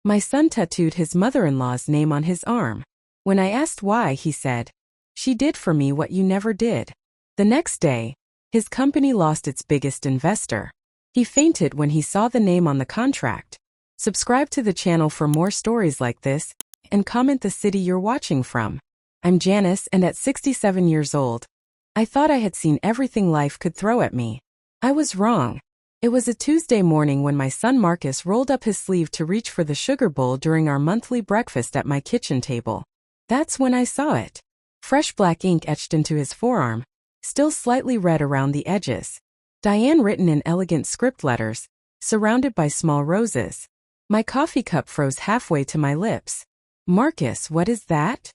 My son tattooed his mother-in-law's name on his arm. When I asked why, he said, "She did for me what you never did." The next day, his company lost its biggest investor. He fainted when he saw the name on the contract. Subscribe to the channel for more stories like this, and comment the city you're watching from. I'm Janice, and at 67 years old, I thought I had seen everything life could throw at me. I was wrong. It was a Tuesday morning when my son Marcus rolled up his sleeve to reach for the sugar bowl during our monthly breakfast at my kitchen table. That's when I saw it. Fresh black ink etched into his forearm, still slightly red around the edges. Diane written in elegant script letters, surrounded by small roses. My coffee cup froze halfway to my lips. "Marcus, what is that?"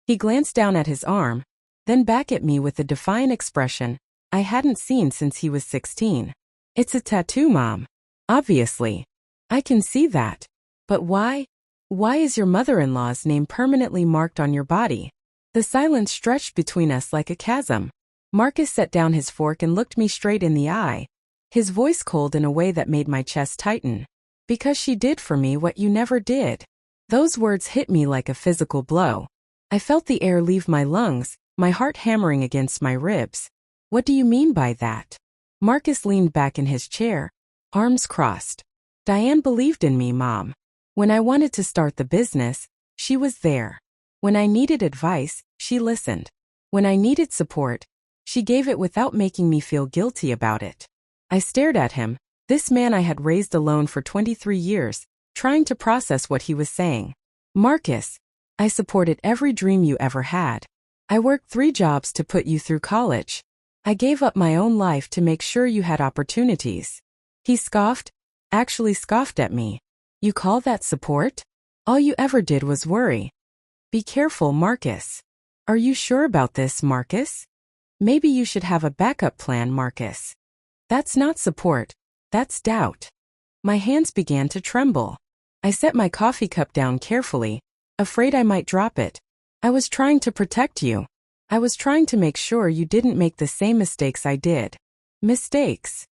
He glanced down at his arm, then back at me with a defiant expression I hadn't seen since he was 16. "It's a tattoo, Mom. Obviously. I can see that. But why? Why is your mother-in-law's name permanently marked on your body?" The silence stretched between us like a chasm. Marcus set down his fork and looked me straight in the eye, his voice cold in a way that made my chest tighten. "Because she did for me what you never did." Those words hit me like a physical blow. I felt the air leave my lungs, my heart hammering against my ribs. "What do you mean by that?" Marcus leaned back in his chair, arms crossed. "Diane believed in me, Mom. When I wanted to start the business, she was there. When I needed advice, she listened. When I needed support, she gave it without making me feel guilty about it." I stared at him, this man I had raised alone for 23 years, trying to process what he was saying. "Marcus, I supported every dream you ever had. I worked 3 jobs to put you through college. I gave up my own life to make sure you had opportunities." He scoffed, actually scoffed at me. "You call that support? All you ever did was worry." "Be careful, Marcus. Are you sure about this, Marcus? Maybe you should have a backup plan, Marcus. That's not support, that's doubt." My hands began to tremble. I set my coffee cup down carefully, afraid I might drop it. "I was trying to protect you. I was trying to make sure you didn't make the same mistakes I did." "Mistakes?"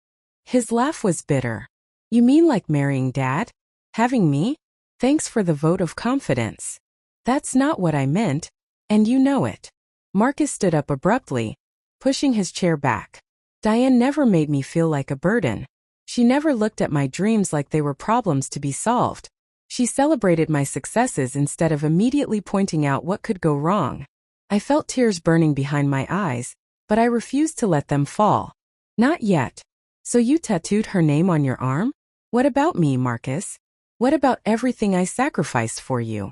His laugh was bitter. "You mean like marrying Dad? Having me? Thanks for the vote of confidence. That's not what I meant, and you know it." Marcus stood up abruptly, pushing his chair back. "Diane never made me feel like a burden. She never looked at my dreams like they were problems to be solved. She celebrated my successes instead of immediately pointing out what could go wrong." I felt tears burning behind my eyes, but I refused to let them fall. "Not yet. So you tattooed her name on your arm? What about me, Marcus? What about everything I sacrificed for you?"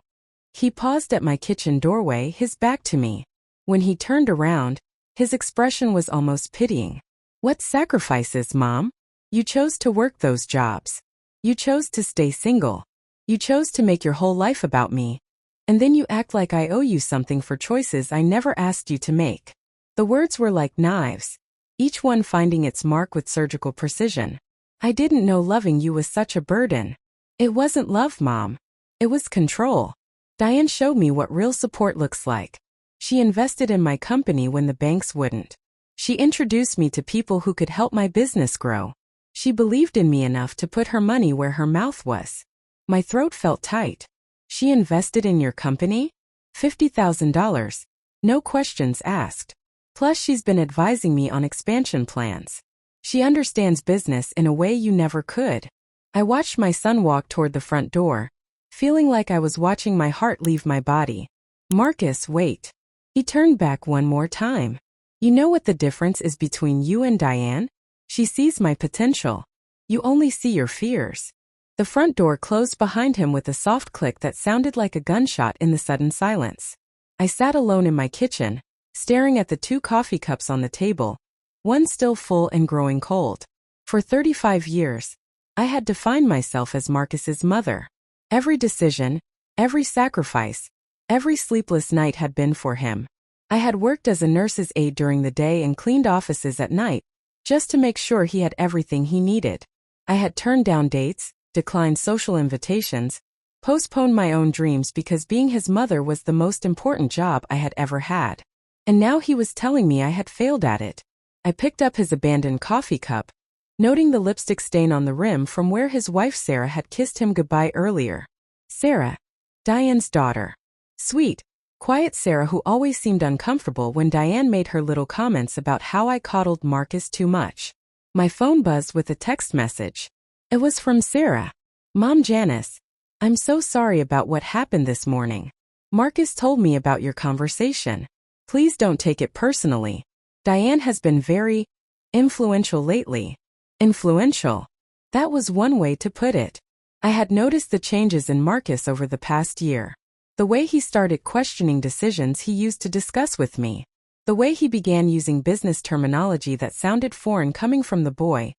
He paused at my kitchen doorway, his back to me. When he turned around, his expression was almost pitying. "What sacrifices, Mom? You chose to work those jobs. You chose to stay single. You chose to make your whole life about me. And then you act like I owe you something for choices I never asked you to make." The words were like knives, each one finding its mark with surgical precision. "I didn't know loving you was such a burden. It wasn't love, Mom. It was control. Diane showed me what real support looks like. She invested in my company when the banks wouldn't. She introduced me to people who could help my business grow. She believed in me enough to put her money where her mouth was." My throat felt tight. "She invested in your company? $50,000. No questions asked. Plus she's been advising me on expansion plans. She understands business in a way you never could." I watched my son walk toward the front door, feeling like I was watching my heart leave my body. "Marcus, wait." He turned back one more time. "You know what the difference is between you and Diane? She sees my potential. You only see your fears." The front door closed behind him with a soft click that sounded like a gunshot in the sudden silence. I sat alone in my kitchen, staring at the 2 coffee cups on the table, one still full and growing cold. For 35 years, I had defined myself as Marcus's mother. Every decision, every sacrifice, every sleepless night had been for him. I had worked as a nurse's aide during the day and cleaned offices at night, just to make sure he had everything he needed. I had turned down dates, declined social invitations, postponed my own dreams because being his mother was the most important job I had ever had. And now he was telling me I had failed at it. I picked up his abandoned coffee cup, noting the lipstick stain on the rim from where his wife Sarah had kissed him goodbye earlier. Sarah, Diane's daughter. Sweet, quiet Sarah, who always seemed uncomfortable when Diane made her little comments about how I coddled Marcus too much. My phone buzzed with a text message. It was from Sarah. Mom, Janice, I'm so sorry about what happened this morning. Marcus told me about your conversation. Please don't take it personally. Diane has been very influential lately. Influential? That was one way to put it. I had noticed the changes in Marcus over the past year. The way he started questioning decisions he used to discuss with me. The way he began using business terminology that sounded foreign coming from the boy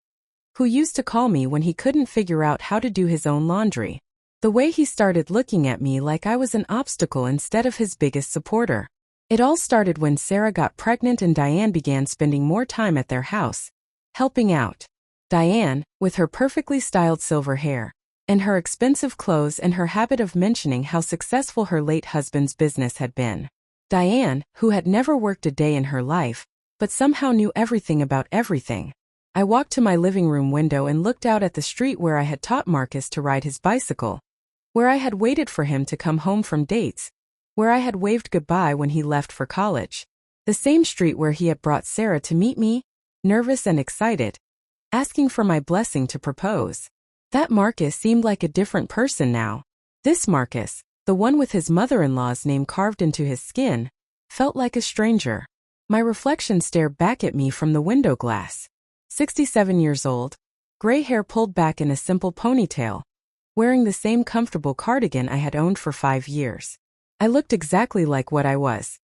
who used to call me when he couldn't figure out how to do his own laundry. The way he started looking at me like I was an obstacle instead of his biggest supporter. It all started when Sarah got pregnant and Diane began spending more time at their house, helping out. Diane, with her perfectly styled silver hair, and her expensive clothes and her habit of mentioning how successful her late husband's business had been. Diane, who had never worked a day in her life, but somehow knew everything about everything. I walked to my living room window and looked out at the street where I had taught Marcus to ride his bicycle, where I had waited for him to come home from dates, where I had waved goodbye when he left for college. The same street where he had brought Sarah to meet me, nervous and excited, asking for my blessing to propose. That Marcus seemed like a different person now. This Marcus, the one with his mother-in-law's name carved into his skin, felt like a stranger. My reflection stared back at me from the window glass. 67 years old, gray hair pulled back in a simple ponytail, wearing the same comfortable cardigan I had owned for 5 years. I looked exactly like what I was.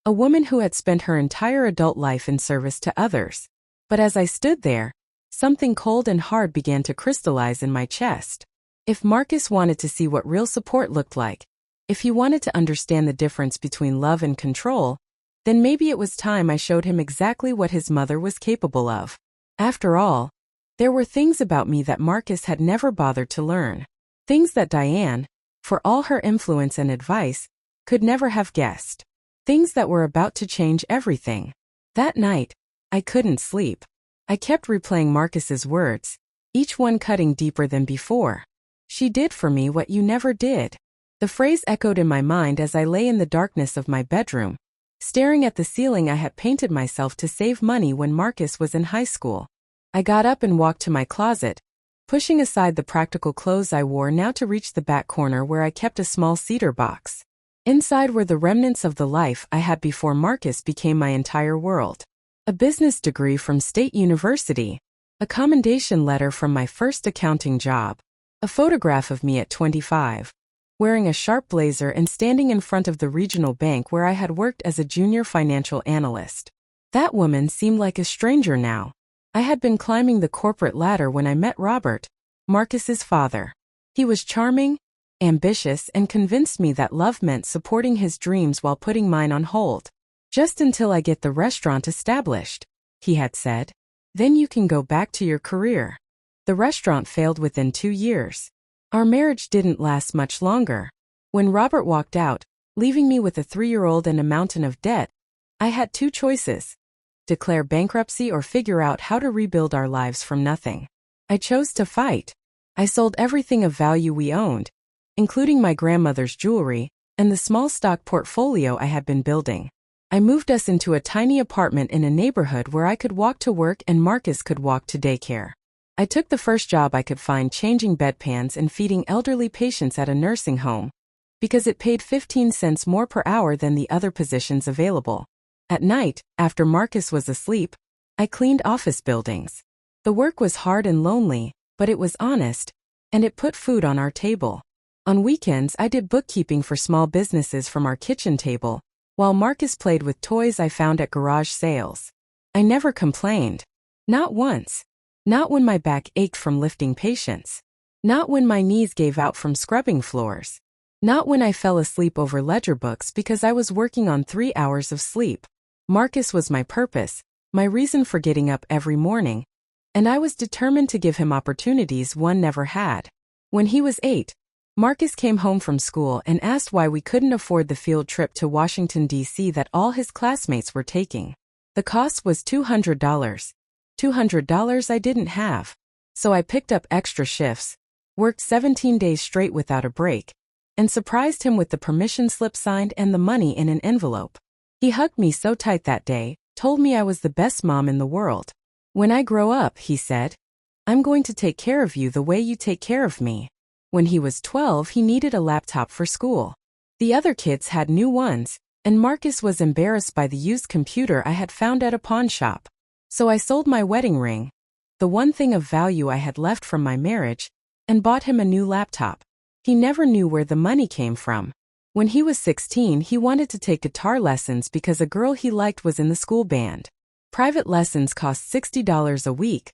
A woman who had spent her entire adult life in service to others. But as I stood there, something cold and hard began to crystallize in my chest. If Marcus wanted to see what real support looked like, if he wanted to understand the difference between love and control, then maybe it was time I showed him exactly what his mother was capable of. After all, there were things about me that Marcus had never bothered to learn. Things that Diane, for all her influence and advice, could never have guessed. Things that were about to change everything. That night, I couldn't sleep. I kept replaying Marcus's words, each one cutting deeper than before. She did for me what you never did. The phrase echoed in my mind as I lay in the darkness of my bedroom, staring at the ceiling I had painted myself to save money when Marcus was in high school. I got up and walked to my closet, pushing aside the practical clothes I wore now to reach the back corner where I kept a small cedar box. Inside were the remnants of the life I had before Marcus became my entire world. A business degree from State University, a commendation letter from my first accounting job, a photograph of me at 25, wearing a sharp blazer and standing in front of the regional bank where I had worked as a junior financial analyst. That woman seemed like a stranger now. I had been climbing the corporate ladder when I met Robert, Marcus's father. He was charming, ambitious, and convinced me that love meant supporting his dreams while putting mine on hold. Just until I get the restaurant established, he had said. Then you can go back to your career. The restaurant failed within 2 years. Our marriage didn't last much longer. When Robert walked out, leaving me with a 3-year-old and a mountain of debt, I had 2 choices: declare bankruptcy or figure out how to rebuild our lives from nothing. I chose to fight. I sold everything of value we owned, including my grandmother's jewelry and the small stock portfolio I had been building. I moved us into a tiny apartment in a neighborhood where I could walk to work and Marcus could walk to daycare. I took the first job I could find changing bedpans and feeding elderly patients at a nursing home, because it paid 15 cents more per hour than the other positions available. At night, after Marcus was asleep, I cleaned office buildings. The work was hard and lonely, but it was honest, and it put food on our table. On weekends, I did bookkeeping for small businesses from our kitchen table, while Marcus played with toys I found at garage sales. I never complained. Not once. Not when my back ached from lifting patients. Not when my knees gave out from scrubbing floors. Not when I fell asleep over ledger books because I was working on 3 hours of sleep. Marcus was my purpose, my reason for getting up every morning, and I was determined to give him opportunities one never had. When he was 8, Marcus came home from school and asked why we couldn't afford the field trip to Washington, D.C. that all his classmates were taking. The cost was $200. $200 I didn't have. So I picked up extra shifts, worked 17 days straight without a break, and surprised him with the permission slip signed and the money in an envelope. He hugged me so tight that day, told me I was the best mom in the world. When I grow up, he said, I'm going to take care of you the way you take care of me. When he was 12, he needed a laptop for school. The other kids had new ones, and Marcus was embarrassed by the used computer I had found at a pawn shop. So I sold my wedding ring, the one thing of value I had left from my marriage, and bought him a new laptop. He never knew where the money came from. When he was 16, he wanted to take guitar lessons because a girl he liked was in the school band. Private lessons cost $60 a week,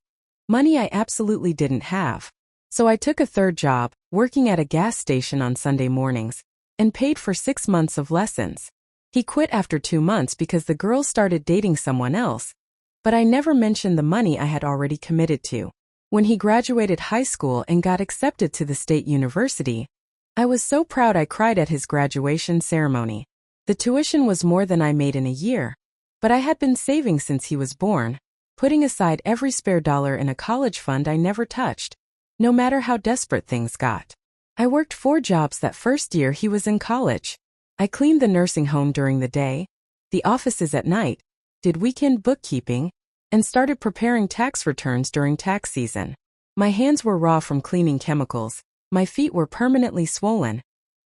money I absolutely didn't have. So I took a third job, working at a gas station on Sunday mornings, and paid for 6 months of lessons. He quit after 2 months because the girl started dating someone else, but I never mentioned the money I had already committed to. When he graduated high school and got accepted to the state university, I was so proud I cried at his graduation ceremony. The tuition was more than I made in a year, but I had been saving since he was born, putting aside every spare dollar in a college fund I never touched, no matter how desperate things got. I worked 4 jobs that first year he was in college. I cleaned the nursing home during the day, the offices at night, did weekend bookkeeping, and started preparing tax returns during tax season. My hands were raw from cleaning chemicals, my feet were permanently swollen,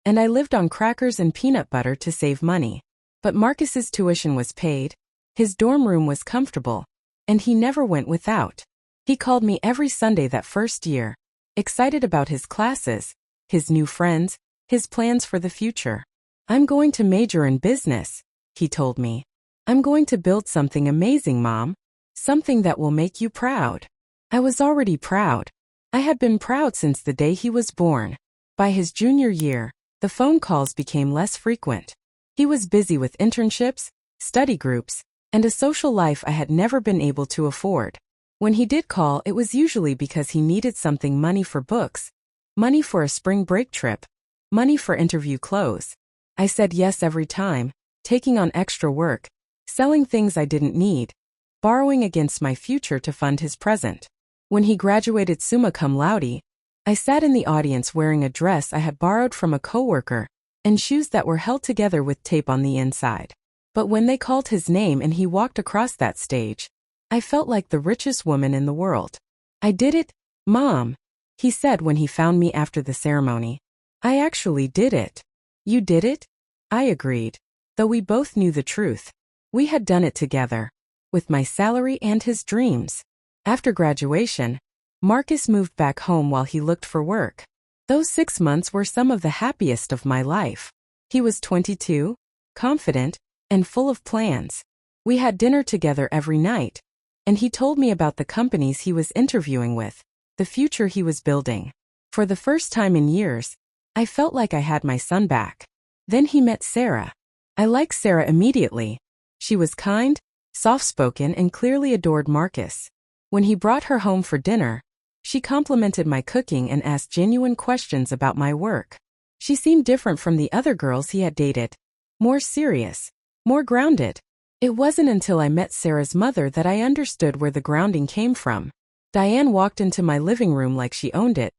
and I lived on crackers and peanut butter to save money. But Marcus's tuition was paid, his dorm room was comfortable, and he never went without. He called me every Sunday that first year, excited about his classes, his new friends, his plans for the future. I'm going to major in business, he told me. I'm going to build something amazing, Mom. Something that will make you proud. I was already proud. I had been proud since the day he was born. By his junior year, the phone calls became less frequent. He was busy with internships, study groups, and a social life I had never been able to afford. When he did call, it was usually because he needed something: money for books, money for a spring break trip, money for interview clothes. I said yes every time, taking on extra work, selling things I didn't need, borrowing against my future to fund his present. When he graduated summa cum laude, I sat in the audience wearing a dress I had borrowed from a coworker and shoes that were held together with tape on the inside. But when they called his name and he walked across that stage, I felt like the richest woman in the world. I did it, Mom, he said when he found me after the ceremony. I actually did it. You did it? I agreed, though we both knew the truth. We had done it together, with my salary and his dreams. After graduation, Marcus moved back home while he looked for work. Those 6 months were some of the happiest of my life. He was 22, confident, and full of plans. We had dinner together every night, and he told me about the companies he was interviewing with, the future he was building. For the first time in years, I felt like I had my son back. Then he met Sarah. I liked Sarah immediately. She was kind, soft-spoken, and clearly adored Marcus. When he brought her home for dinner, she complimented my cooking and asked genuine questions about my work. She seemed different from the other girls he had dated, more serious, more grounded. It wasn't until I met Sarah's mother that I understood where the grounding came from. Diane walked into my living room like she owned it,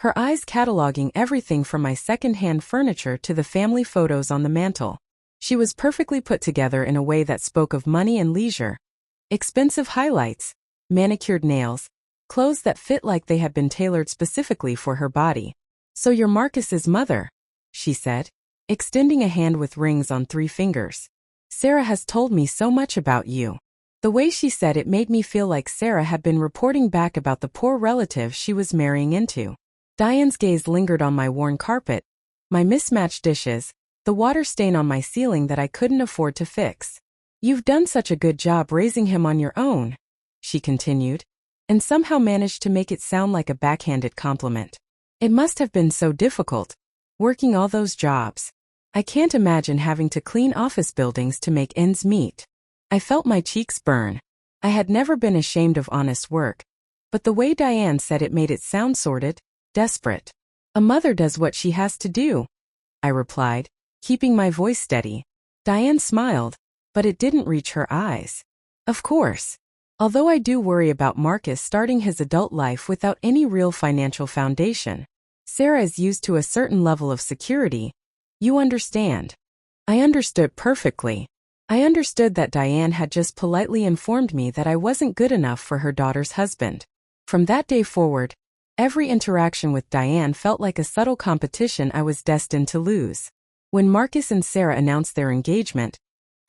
her eyes cataloging everything from my second-hand furniture to the family photos on the mantel. She was perfectly put together in a way that spoke of money and leisure. Expensive highlights, manicured nails, clothes that fit like they had been tailored specifically for her body. So you're Marcus's mother, she said, extending a hand with rings on 3 fingers. Sarah has told me so much about you. The way she said it made me feel like Sarah had been reporting back about the poor relative she was marrying into. Diane's gaze lingered on my worn carpet, my mismatched dishes, the water stain on my ceiling that I couldn't afford to fix. You've done such a good job raising him on your own, she continued, and somehow managed to make it sound like a backhanded compliment. It must have been so difficult, working all those jobs. I can't imagine having to clean office buildings to make ends meet. I felt my cheeks burn. I had never been ashamed of honest work, but the way Diane said it made it sound sordid, desperate. A mother does what she has to do, I replied, keeping my voice steady. Diane smiled, but it didn't reach her eyes. Of course. Although I do worry about Marcus starting his adult life without any real financial foundation. Sarah is used to a certain level of security. You understand. I understood perfectly. I understood that Diane had just politely informed me that I wasn't good enough for her daughter's husband. From that day forward, every interaction with Diane felt like a subtle competition I was destined to lose. When Marcus and Sarah announced their engagement,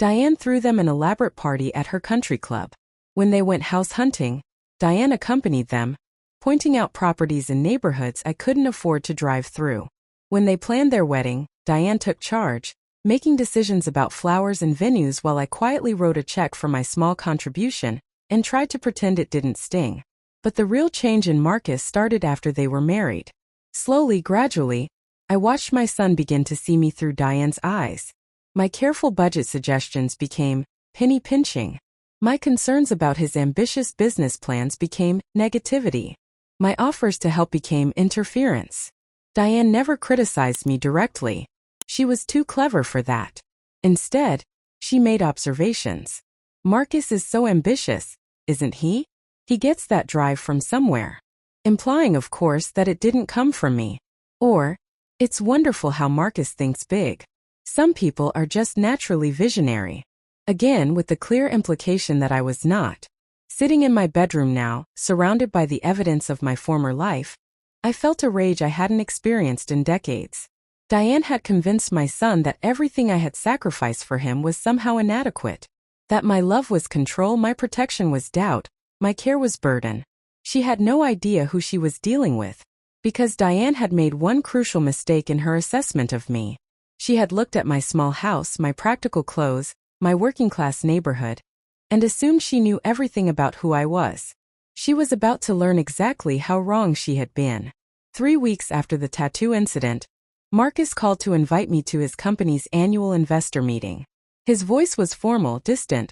Diane threw them an elaborate party at her country club. When they went house hunting, Diane accompanied them, pointing out properties in neighborhoods I couldn't afford to drive through. When they planned their wedding, Diane took charge, making decisions about flowers and venues while I quietly wrote a check for my small contribution and tried to pretend it didn't sting. But the real change in Marcus started after they were married. Slowly, gradually, I watched my son begin to see me through Diane's eyes. My careful budget suggestions became penny pinching. My concerns about his ambitious business plans became negativity. My offers to help became interference. Diane never criticized me directly. She was too clever for that. Instead, she made observations. Marcus is so ambitious, isn't he? He gets that drive from somewhere. Implying, of course, that it didn't come from me. Or, it's wonderful how Marcus thinks big. Some people are just naturally visionary. Again, with the clear implication that I was not. Sitting in my bedroom now, surrounded by the evidence of my former life, I felt a rage I hadn't experienced in decades. Diane had convinced my son that everything I had sacrificed for him was somehow inadequate. That my love was control, my protection was doubt, my care was burden. She had no idea who she was dealing with, because Diane had made one crucial mistake in her assessment of me. She had looked at my small house, my practical clothes, my working-class neighborhood, and assumed she knew everything about who I was. She was about to learn exactly how wrong she had been. 3 weeks after the tattoo incident, Marcus called to invite me to his company's annual investor meeting. His voice was formal, distant,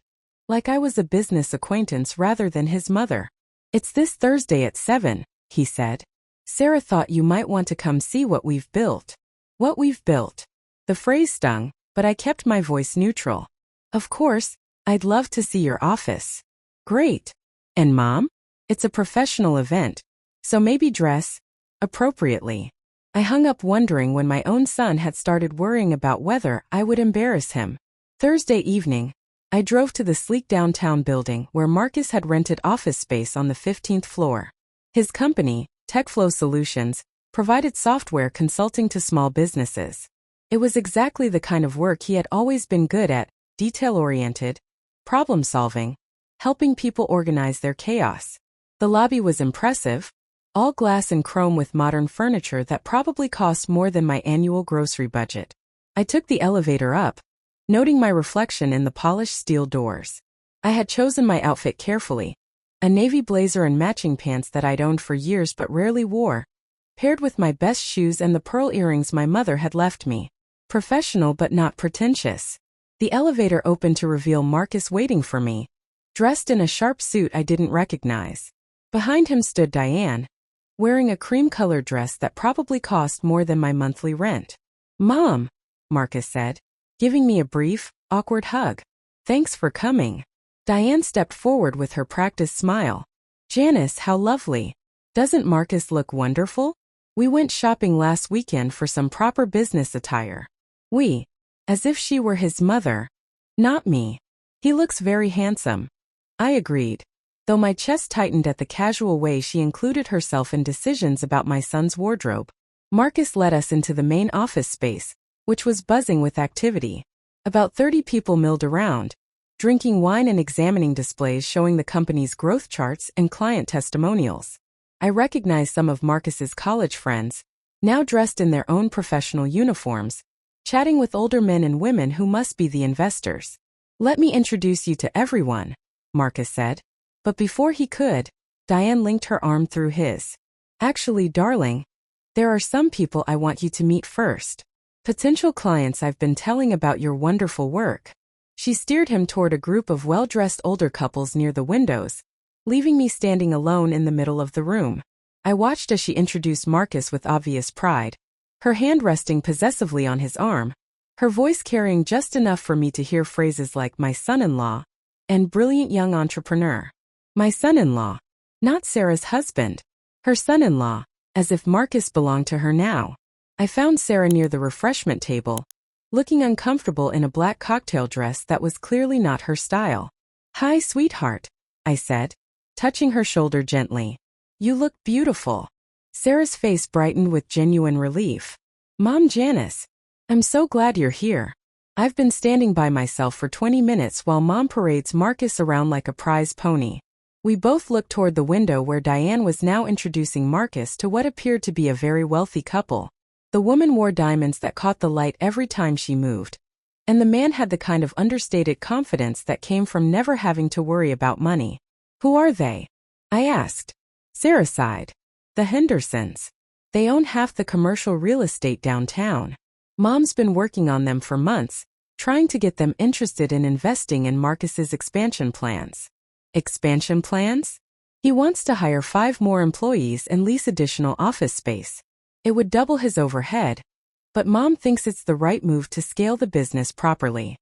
like I was a business acquaintance rather than his mother. "It's this Thursday at 7, he said. "Sarah thought you might want to come see what we've built." What we've built. The phrase stung, but I kept my voice neutral. "Of course, I'd love to see your office." "Great. And Mom? It's a professional event, so maybe dress appropriately." I hung up wondering when my own son had started worrying about whether I would embarrass him. Thursday evening, I drove to the sleek downtown building where Marcus had rented office space on the 15th floor. His company, TechFlow Solutions, provided software consulting to small businesses. It was exactly the kind of work he had always been good at, detail-oriented, problem-solving, helping people organize their chaos. The lobby was impressive, all glass and chrome with modern furniture that probably cost more than my annual grocery budget. I took the elevator up, noting my reflection in the polished steel doors. I had chosen my outfit carefully, a navy blazer and matching pants that I'd owned for years but rarely wore, paired with my best shoes and the pearl earrings my mother had left me. Professional but not pretentious. The elevator opened to reveal Marcus waiting for me, dressed in a sharp suit I didn't recognize. Behind him stood Diane, wearing a cream-colored dress that probably cost more than my monthly rent. "Mom," Marcus said, giving me a brief, awkward hug. "Thanks for coming." Diane stepped forward with her practiced smile. "Janice, how lovely. Doesn't Marcus look wonderful? We went shopping last weekend for some proper business attire." We, as if she were his mother. "Not me. He looks very handsome." I agreed, though my chest tightened at the casual way she included herself in decisions about my son's wardrobe. Marcus led us into the main office space, which was buzzing with activity. About 30 people milled around, drinking wine and examining displays showing the company's growth charts and client testimonials. I recognized some of Marcus's college friends, now dressed in their own professional uniforms, chatting with older men and women who must be the investors. "Let me introduce you to everyone," Marcus said. But before he could, Diane linked her arm through his. "Actually, darling, there are some people I want you to meet first. Potential clients I've been telling about your wonderful work." She steered him toward a group of well-dressed older couples near the windows, leaving me standing alone in the middle of the room. I watched as she introduced Marcus with obvious pride, her hand resting possessively on his arm, her voice carrying just enough for me to hear phrases like "my son-in-law" and "brilliant young entrepreneur." My son-in-law. Not Sarah's husband. Her son-in-law. as if Marcus belonged to her now. I found Sarah near the refreshment table, looking uncomfortable in a black cocktail dress that was clearly not her style. "Hi, sweetheart," I said, touching her shoulder gently. "You look beautiful." Sarah's face brightened with genuine relief. "Mom, Janice, I'm so glad you're here. I've been standing by myself for 20 minutes while Mom parades Marcus around like a prize pony." We both looked toward the window where Diane was now introducing Marcus to what appeared to be a very wealthy couple. The woman wore diamonds that caught the light every time she moved, and the man had the kind of understated confidence that came from never having to worry about money. "Who are they?" I asked. Sarah sighed. "The Hendersons. They own half the commercial real estate downtown. Mom's been working on them for months, trying to get them interested in investing in Marcus's expansion plans." "Expansion plans?" "He wants to hire 5 more employees and lease additional office space. It would double his overhead, but Mom thinks it's the right move to scale the business properly."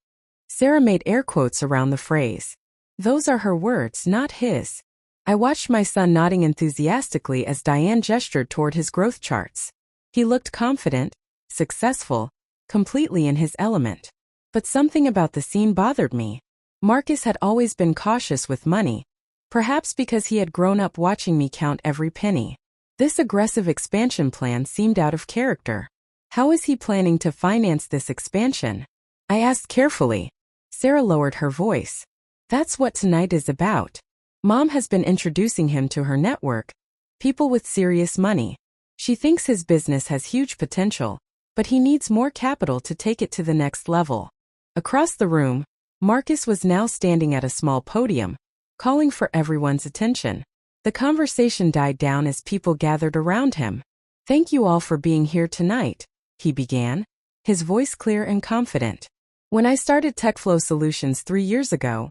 Sarah made air quotes around the phrase. Those are her words, not his. I watched my son nodding enthusiastically as Diane gestured toward his growth charts. He looked confident, successful, completely in his element. But something about the scene bothered me. Marcus had always been cautious with money, perhaps because he had grown up watching me count every penny. This aggressive expansion plan seemed out of character. How is he planning to finance this expansion? I asked carefully. Sarah lowered her voice. "That's what tonight is about. Mom has been introducing him to her network, people with serious money. She thinks his business has huge potential, but he needs more capital to take it to the next level." Across the room, Marcus was now standing at a small podium, calling for everyone's attention. The conversation died down as people gathered around him. "Thank you all for being here tonight," he began, his voice clear and confident. "When I started TechFlow Solutions 3 years ago,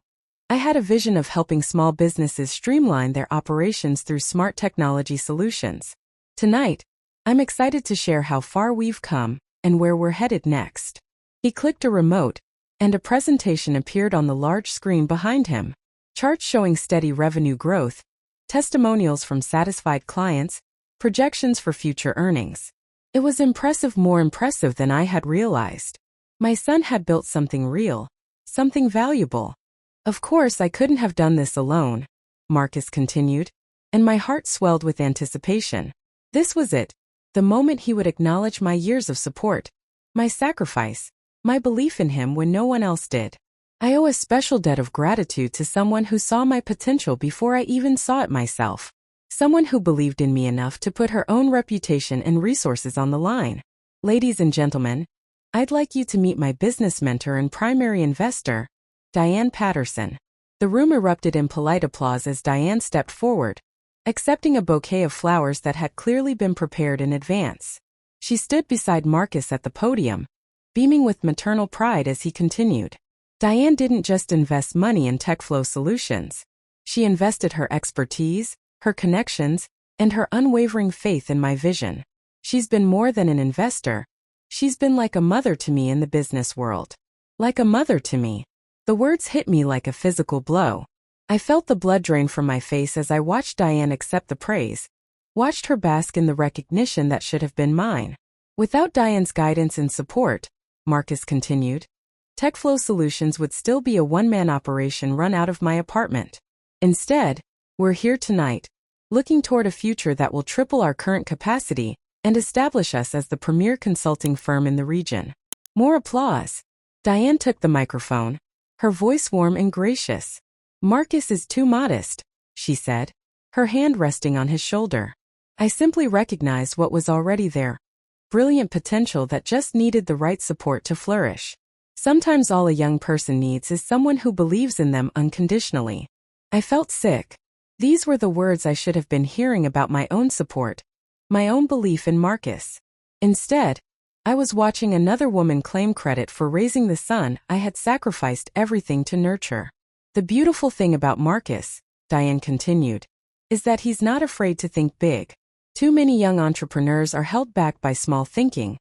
I had a vision of helping small businesses streamline their operations through smart technology solutions. Tonight, I'm excited to share how far we've come and where we're headed next." He clicked a remote, and a presentation appeared on the large screen behind him. Charts showing steady revenue growth, testimonials from satisfied clients, projections for future earnings. It was impressive, more impressive than I had realized. My son had built something real, something valuable. "Of course I couldn't have done this alone," Marcus continued, and my heart swelled with anticipation. This was it, the moment he would acknowledge my years of support, my sacrifice, my belief in him when no one else did. I owe a special debt of gratitude to someone who saw my potential before I even saw it myself. Someone who believed in me enough to put her own reputation and resources on the line. "Ladies and gentlemen, I'd like you to meet my business mentor and primary investor, Diane Patterson." The room erupted in polite applause as Diane stepped forward, accepting a bouquet of flowers that had clearly been prepared in advance. She stood beside Marcus at the podium, beaming with maternal pride as he continued. Diane didn't just invest money in TechFlow Solutions. She invested her expertise, her connections, and her unwavering faith in my vision. She's been more than an investor. She's been like a mother to me in the business world. Like a mother to me. The words hit me like a physical blow. I felt the blood drain from my face as I watched Diane accept the praise, watched her bask in the recognition that should have been mine. Without Diane's guidance and support, Marcus continued, TechFlow Solutions would still be a one-man operation run out of my apartment. Instead, we're here tonight, looking toward a future that will triple our current capacity and establish us as the premier consulting firm in the region. More applause. Diane took the microphone, her voice warm and gracious. "Marcus is too modest," she said, her hand resting on his shoulder. "I simply recognized what was already there. Brilliant potential that just needed the right support to flourish. Sometimes all a young person needs is someone who believes in them unconditionally." I felt sick. These were the words I should have been hearing about my own support, my own belief in Marcus. Instead, I was watching another woman claim credit for raising the son I had sacrificed everything to nurture. "The beautiful thing about Marcus," Diane continued, "is that he's not afraid to think big. Too many young entrepreneurs are held back by small thinking,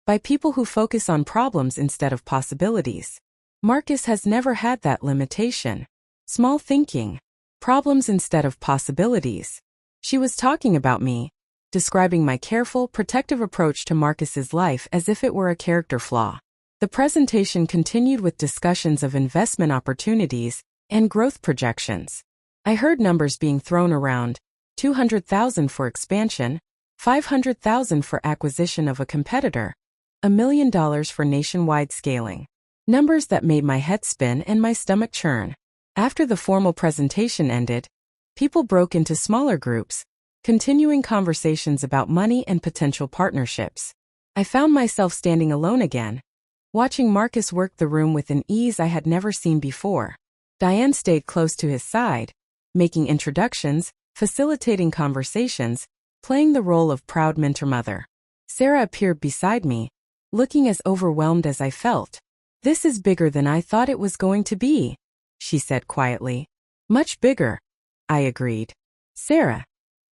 by people who focus on problems instead of possibilities. Marcus has never had that limitation. Small thinking, problems instead of possibilities." She was talking about me, describing my careful, protective approach to Marcus's life as if it were a character flaw. The presentation continued with discussions of investment opportunities and growth projections. I heard numbers being thrown around: 200,000 for expansion, 500,000 for acquisition of a competitor, $1 million for nationwide scaling. Numbers that made my head spin and my stomach churn. After the formal presentation ended, people broke into smaller groups, continuing conversations about money and potential partnerships. I found myself standing alone again, watching Marcus work the room with an ease I had never seen before. Diane stayed close to his side, making introductions, facilitating conversations, playing the role of proud mentor-mother. Sarah appeared beside me, looking as overwhelmed as I felt. "This is bigger than I thought it was going to be," she said quietly. "Much bigger," I agreed. "Sarah,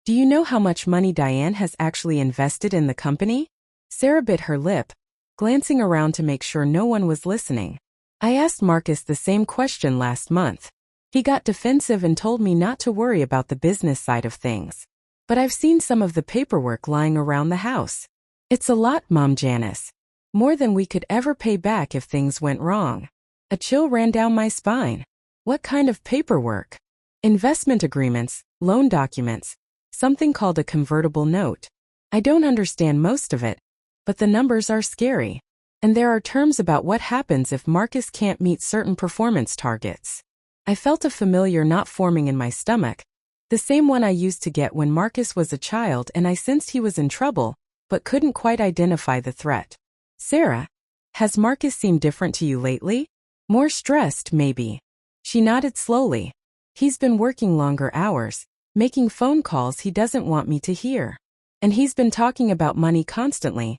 do you know how much money Diane has actually invested in the company?" Sarah bit her lip, glancing around to make sure no one was listening. "I asked Marcus the same question last month. He got defensive and told me not to worry about the business side of things. But I've seen some of the paperwork lying around the house. It's a lot, Mom Janice. More than we could ever pay back if things went wrong." A chill ran down my spine. What kind of paperwork? Investment agreements, loan documents, something called a convertible note. I don't understand most of it, but the numbers are scary. And there are terms about what happens if Marcus can't meet certain performance targets. I felt a familiar knot forming in my stomach, the same one I used to get when Marcus was a child and I sensed he was in trouble, but couldn't quite identify the threat. "Sarah, has Marcus seemed different to you lately? More stressed, maybe?" She nodded slowly. "He's been working longer hours, making phone calls he doesn't want me to hear. And he's been talking about money constantly.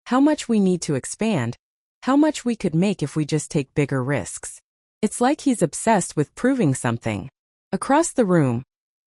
How much we need to expand, how much we could make if we just take bigger risks. It's like he's obsessed with proving something." Across the room,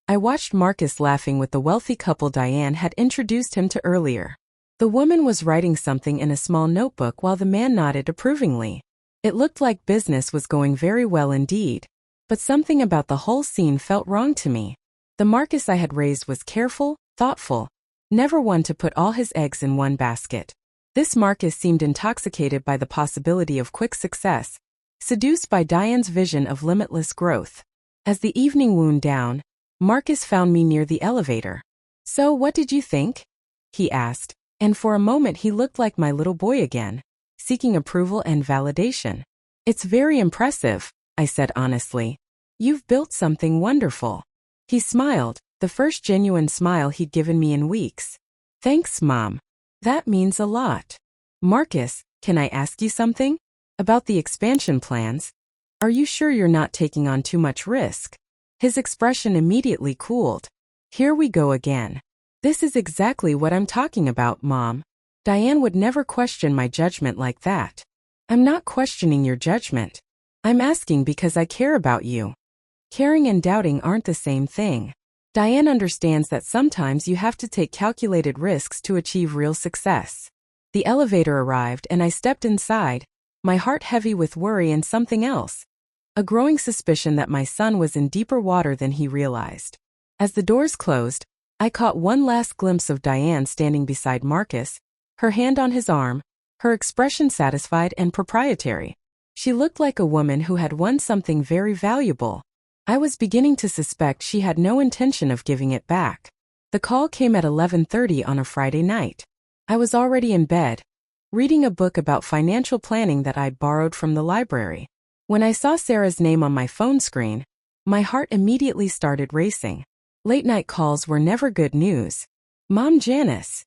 I watched Marcus laughing with the wealthy couple Diane had introduced him to earlier. The woman was writing something in a small notebook while the man nodded approvingly. It looked like business was going very well indeed, but something about the whole scene felt wrong to me. The Marcus I had raised was careful, thoughtful, never one to put all his eggs in one basket. This Marcus seemed intoxicated by the possibility of quick success, seduced by Diane's vision of limitless growth. As the evening wound down, Marcus found me near the elevator. "So what did you think?" he asked, and for a moment he looked like my little boy again, seeking approval and validation. "It's very impressive," I said honestly. "You've built something wonderful." He smiled, the first genuine smile he'd given me in weeks. "Thanks, Mom. That means a lot." "Marcus, can I ask you something? About the expansion plans? Are you sure you're not taking on too much risk?" His expression immediately cooled. "Here we go again. This is exactly what I'm talking about, Mom. Diane would never question my judgment like that." "I'm not questioning your judgment. I'm asking because I care about you." Caring and doubting aren't the same thing. Diane understands that sometimes you have to take calculated risks to achieve real success. The elevator arrived and I stepped inside, my heart heavy with worry and something else. A growing suspicion that my son was in deeper water than he realized. As the doors closed, I caught one last glimpse of Diane standing beside Marcus, her hand on his arm, her expression satisfied and proprietary. She looked like a woman who had won something very valuable. I was beginning to suspect she had no intention of giving it back. The call came at 11:30 on a Friday night. I was already in bed, reading a book about financial planning that I'd borrowed from the library. When I saw Sarah's name on my phone screen, my heart immediately started racing. Late-night calls were never good news. "Mom Janice."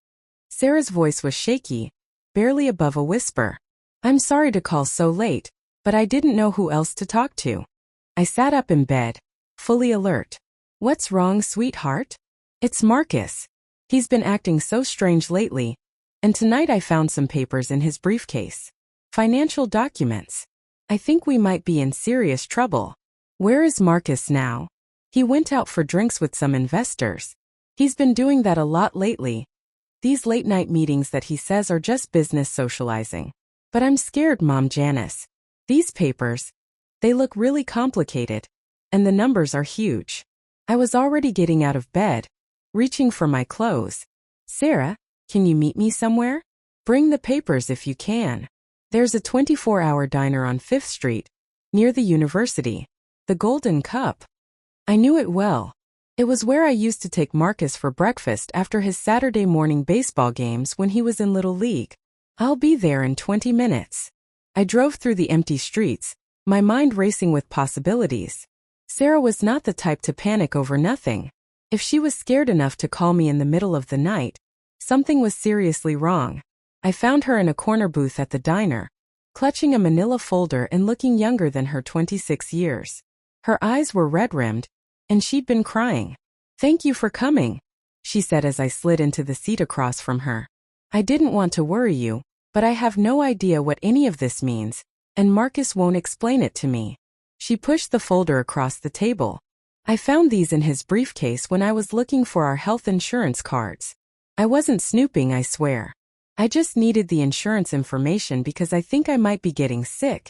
Sarah's voice was shaky, barely above a whisper. "I'm sorry to call so late, but I didn't know who else to talk to." I sat up in bed, fully alert. "What's wrong, sweetheart?" "It's Marcus. He's been acting so strange lately, and tonight I found some papers in his briefcase. Financial documents. I think we might be in serious trouble." "Where is Marcus now?" "He went out for drinks with some investors. He's been doing that a lot lately. These late-night meetings that he says are just business socializing. But I'm scared, Mom Janice. These papers, they look really complicated, and the numbers are huge." I was already getting out of bed, reaching for my clothes. Sarah, can you meet me somewhere? Bring the papers if you can. There's a 24-hour diner on 5th Street, near the university. The Golden Cup. I knew it well. It was where I used to take Marcus for breakfast after his Saturday morning baseball games when he was in Little League. I'll be there in 20 minutes. I drove through the empty streets, my mind racing with possibilities. Sarah was not the type to panic over nothing. If she was scared enough to call me in the middle of the night, something was seriously wrong. I found her in a corner booth at the diner, clutching a manila folder and looking younger than her 26 years. Her eyes were red-rimmed, and she'd been crying. "Thank you for coming," she said as I slid into the seat across from her. "I didn't want to worry you, but I have no idea what any of this means, and Marcus won't explain it to me." She pushed the folder across the table. "I found these in his briefcase when I was looking for our health insurance cards. I wasn't snooping, I swear. I just needed the insurance information because I think I might be getting sick.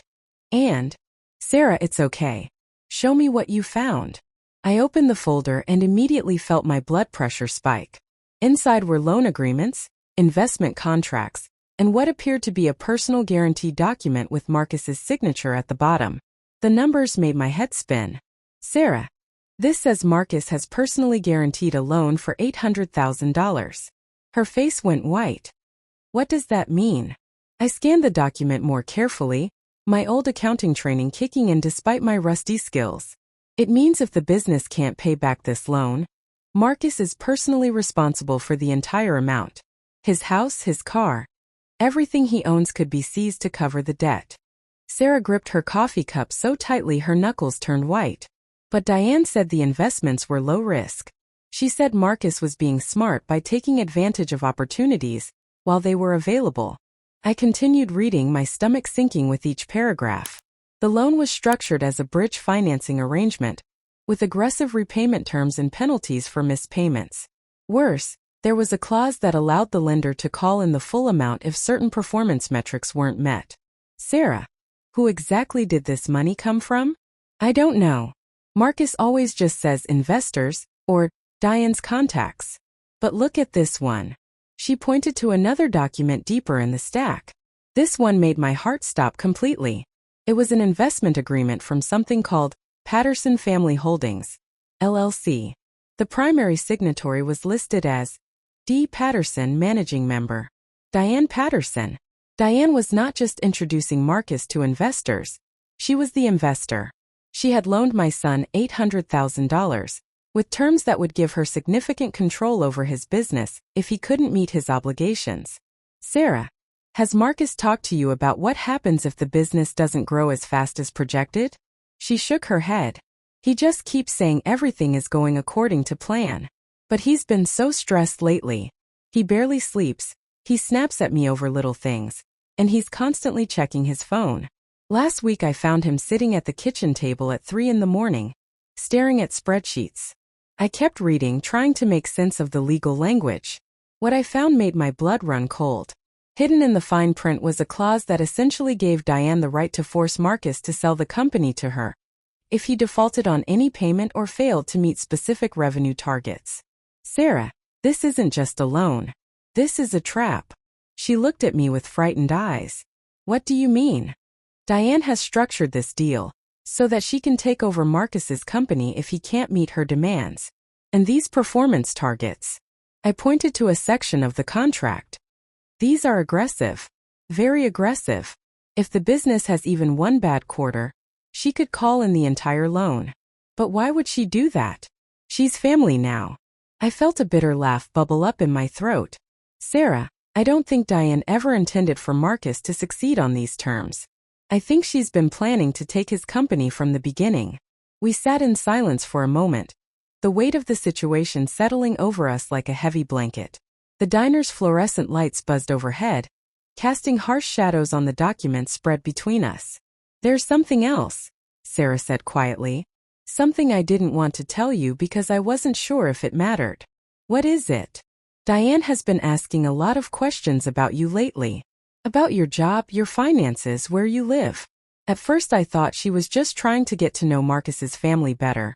And, Sarah, it's okay. Show me what you found." I opened the folder and immediately felt my blood pressure spike. Inside were loan agreements, investment contracts, and what appeared to be a personal guarantee document with Marcus's signature at the bottom. The numbers made my head spin. "Sarah, this says Marcus has personally guaranteed a loan for $800,000. Her face went white. "What does that mean?" I scanned the document more carefully, my old accounting training kicking in despite my rusty skills. "It means if the business can't pay back this loan, Marcus is personally responsible for the entire amount. His house, his car, everything he owns could be seized to cover the debt." Sarah gripped her coffee cup so tightly her knuckles turned white. "But Diane said the investments were low risk. She said Marcus was being smart by taking advantage of opportunities while they were available." I continued reading, my stomach sinking with each paragraph. The loan was structured as a bridge financing arrangement, with aggressive repayment terms and penalties for missed payments. Worse, there was a clause that allowed the lender to call in the full amount if certain performance metrics weren't met. "Sarah, who exactly did this money come from?" "I don't know. Marcus always just says investors, or Diane's contacts. But look at this one." She pointed to another document deeper in the stack. This one made my heart stop completely. It was an investment agreement from something called Patterson Family Holdings, LLC. The primary signatory was listed as D. Patterson, managing member. Diane Patterson. Diane was not just introducing Marcus to investors. She was the investor. She had loaned my son $800,000, with terms that would give her significant control over his business if he couldn't meet his obligations. "Sarah, has Marcus talked to you about what happens if the business doesn't grow as fast as projected?" She shook her head. "He just keeps saying everything is going according to plan. But he's been so stressed lately. He barely sleeps, he snaps at me over little things, and he's constantly checking his phone. Last week I found him sitting at the kitchen table at 3 in the morning, staring at spreadsheets." I kept reading, trying to make sense of the legal language. What I found made my blood run cold. Hidden in the fine print was a clause that essentially gave Diane the right to force Marcus to sell the company to her if he defaulted on any payment or failed to meet specific revenue targets. "Sarah, this isn't just a loan. This is a trap." She looked at me with frightened eyes. "What do you mean?" "Diane has structured this deal so that she can take over Marcus's company if he can't meet her demands. And these performance targets." I pointed to a section of the contract. "These are aggressive. Very aggressive. If the business has even one bad quarter, she could call in the entire loan." "But why would she do that? She's family now." I felt a bitter laugh bubble up in my throat. "Sarah, I don't think Diane ever intended for Marcus to succeed on these terms. I think she's been planning to take his company from the beginning." We sat in silence for a moment, the weight of the situation settling over us like a heavy blanket. The diner's fluorescent lights buzzed overhead, casting harsh shadows on the document spread between us. "There's something else," Sarah said quietly. "Something I didn't want to tell you because I wasn't sure if it mattered." "What is it?" "Diane has been asking a lot of questions about you lately. About your job, your finances, where you live. At first I thought she was just trying to get to know Marcus's family better.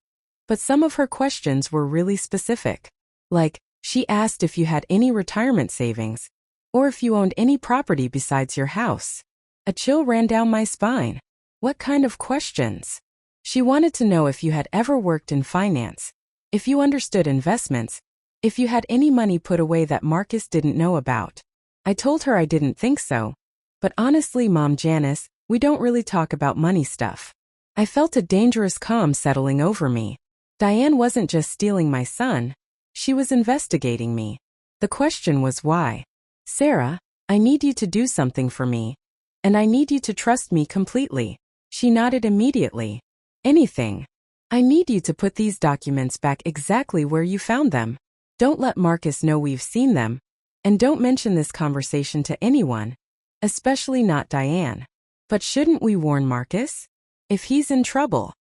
But some of her questions were really specific. Like, She asked if you had any retirement savings, or if you owned any property besides your house. A chill ran down my spine. What kind of questions? She wanted to know if you had ever worked in finance, if you understood investments, if you had any money put away that Marcus didn't know about. I told her I didn't think so. But honestly, Mom Janice, we don't really talk about money stuff. I felt a dangerous calm settling over me. Diane wasn't just stealing my son. She was investigating me. The question was why. Sarah, I need you to do something for me. And I need you to trust me completely. She nodded immediately. Anything. I need you to put these documents back exactly where you found them. Don't let Marcus know we've seen them. And don't mention this conversation to anyone. Especially not Diane. But shouldn't we warn Marcus? If he's in trouble.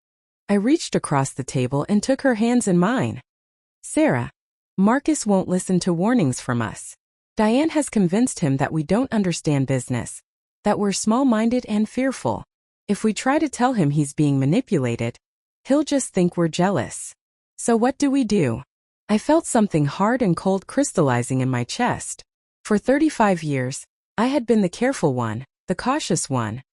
I reached across the table and took her hands in mine. Sarah, Marcus won't listen to warnings from us. Diane has convinced him that we don't understand business, that we're small-minded and fearful. If we try to tell him he's being manipulated, he'll just think we're jealous. So what do? I felt something hard and cold crystallizing in my chest. For 35 years, I had been the careful one, the cautious one,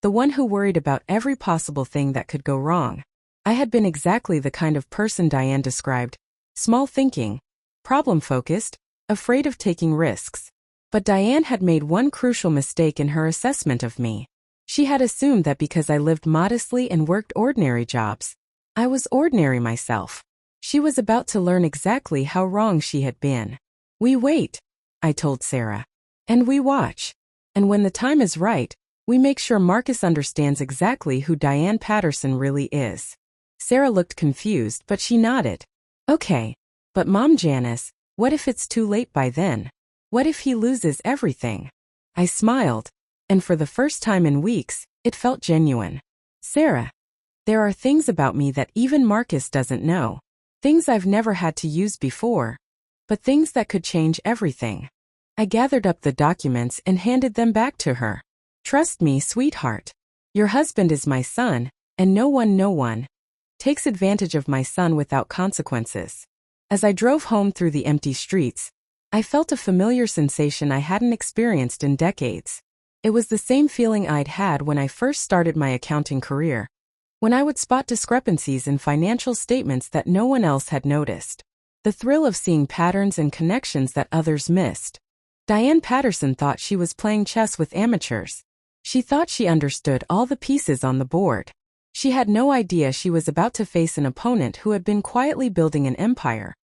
the one who worried about every possible thing that could go wrong. I had been exactly the kind of person Diane described, small thinking, problem-focused, afraid of taking risks. But Diane had made one crucial mistake in her assessment of me. She had assumed that because I lived modestly and worked ordinary jobs, I was ordinary myself. She was about to learn exactly how wrong she had been. We wait, I told Sarah. And we watch. And when the time is right, we make sure Marcus understands exactly who Diane Patterson really is. Sarah looked confused, but she nodded. Okay. But Mom Janice, what if it's too late by then? What if he loses everything? I smiled, and for the first time in weeks, it felt genuine. Sarah, there are things about me that even Marcus doesn't know. Things I've never had to use before. But things that could change everything. I gathered up the documents and handed them back to her. Trust me, sweetheart. Your husband is my son, and no one takes advantage of my son without consequences. As I drove home through the empty streets, I felt a familiar sensation I hadn't experienced in decades. It was the same feeling I'd had when I first started my accounting career, when I would spot discrepancies in financial statements that no one else had noticed. The thrill of seeing patterns and connections that others missed. Diane Patterson thought she was playing chess with amateurs. She thought she understood all the pieces on the board. She had no idea she was about to face an opponent who had been quietly building an empire,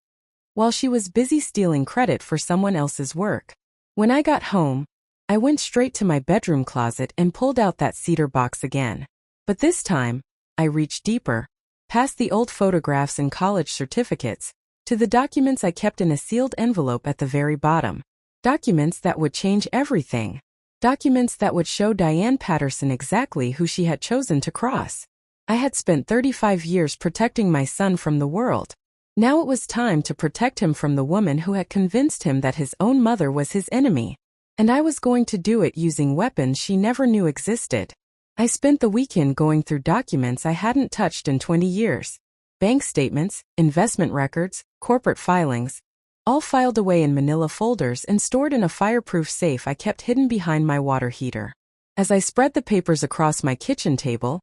while she was busy stealing credit for someone else's work. When I got home, I went straight to my bedroom closet and pulled out that cedar box again. But this time, I reached deeper, past the old photographs and college certificates, to the documents I kept in a sealed envelope at the very bottom. Documents that would change everything. Documents that would show Diane Patterson exactly who she had chosen to cross. I had spent 35 years protecting my son from the world. Now it was time to protect him from the woman who had convinced him that his own mother was his enemy. And I was going to do it using weapons she never knew existed. I spent the weekend going through documents I hadn't touched in 20 years. Bank statements, investment records, corporate filings, all filed away in manila folders and stored in a fireproof safe I kept hidden behind my water heater. As I spread the papers across my kitchen table,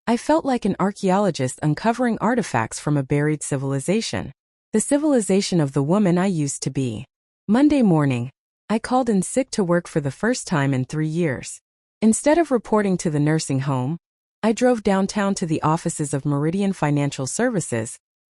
I felt like an archaeologist uncovering artifacts from a buried civilization. The civilization of the woman I used to be. Monday morning, I called in sick to work for the first time in 3 years. Instead of reporting to the nursing home, I drove downtown to the offices of Meridian Financial Services,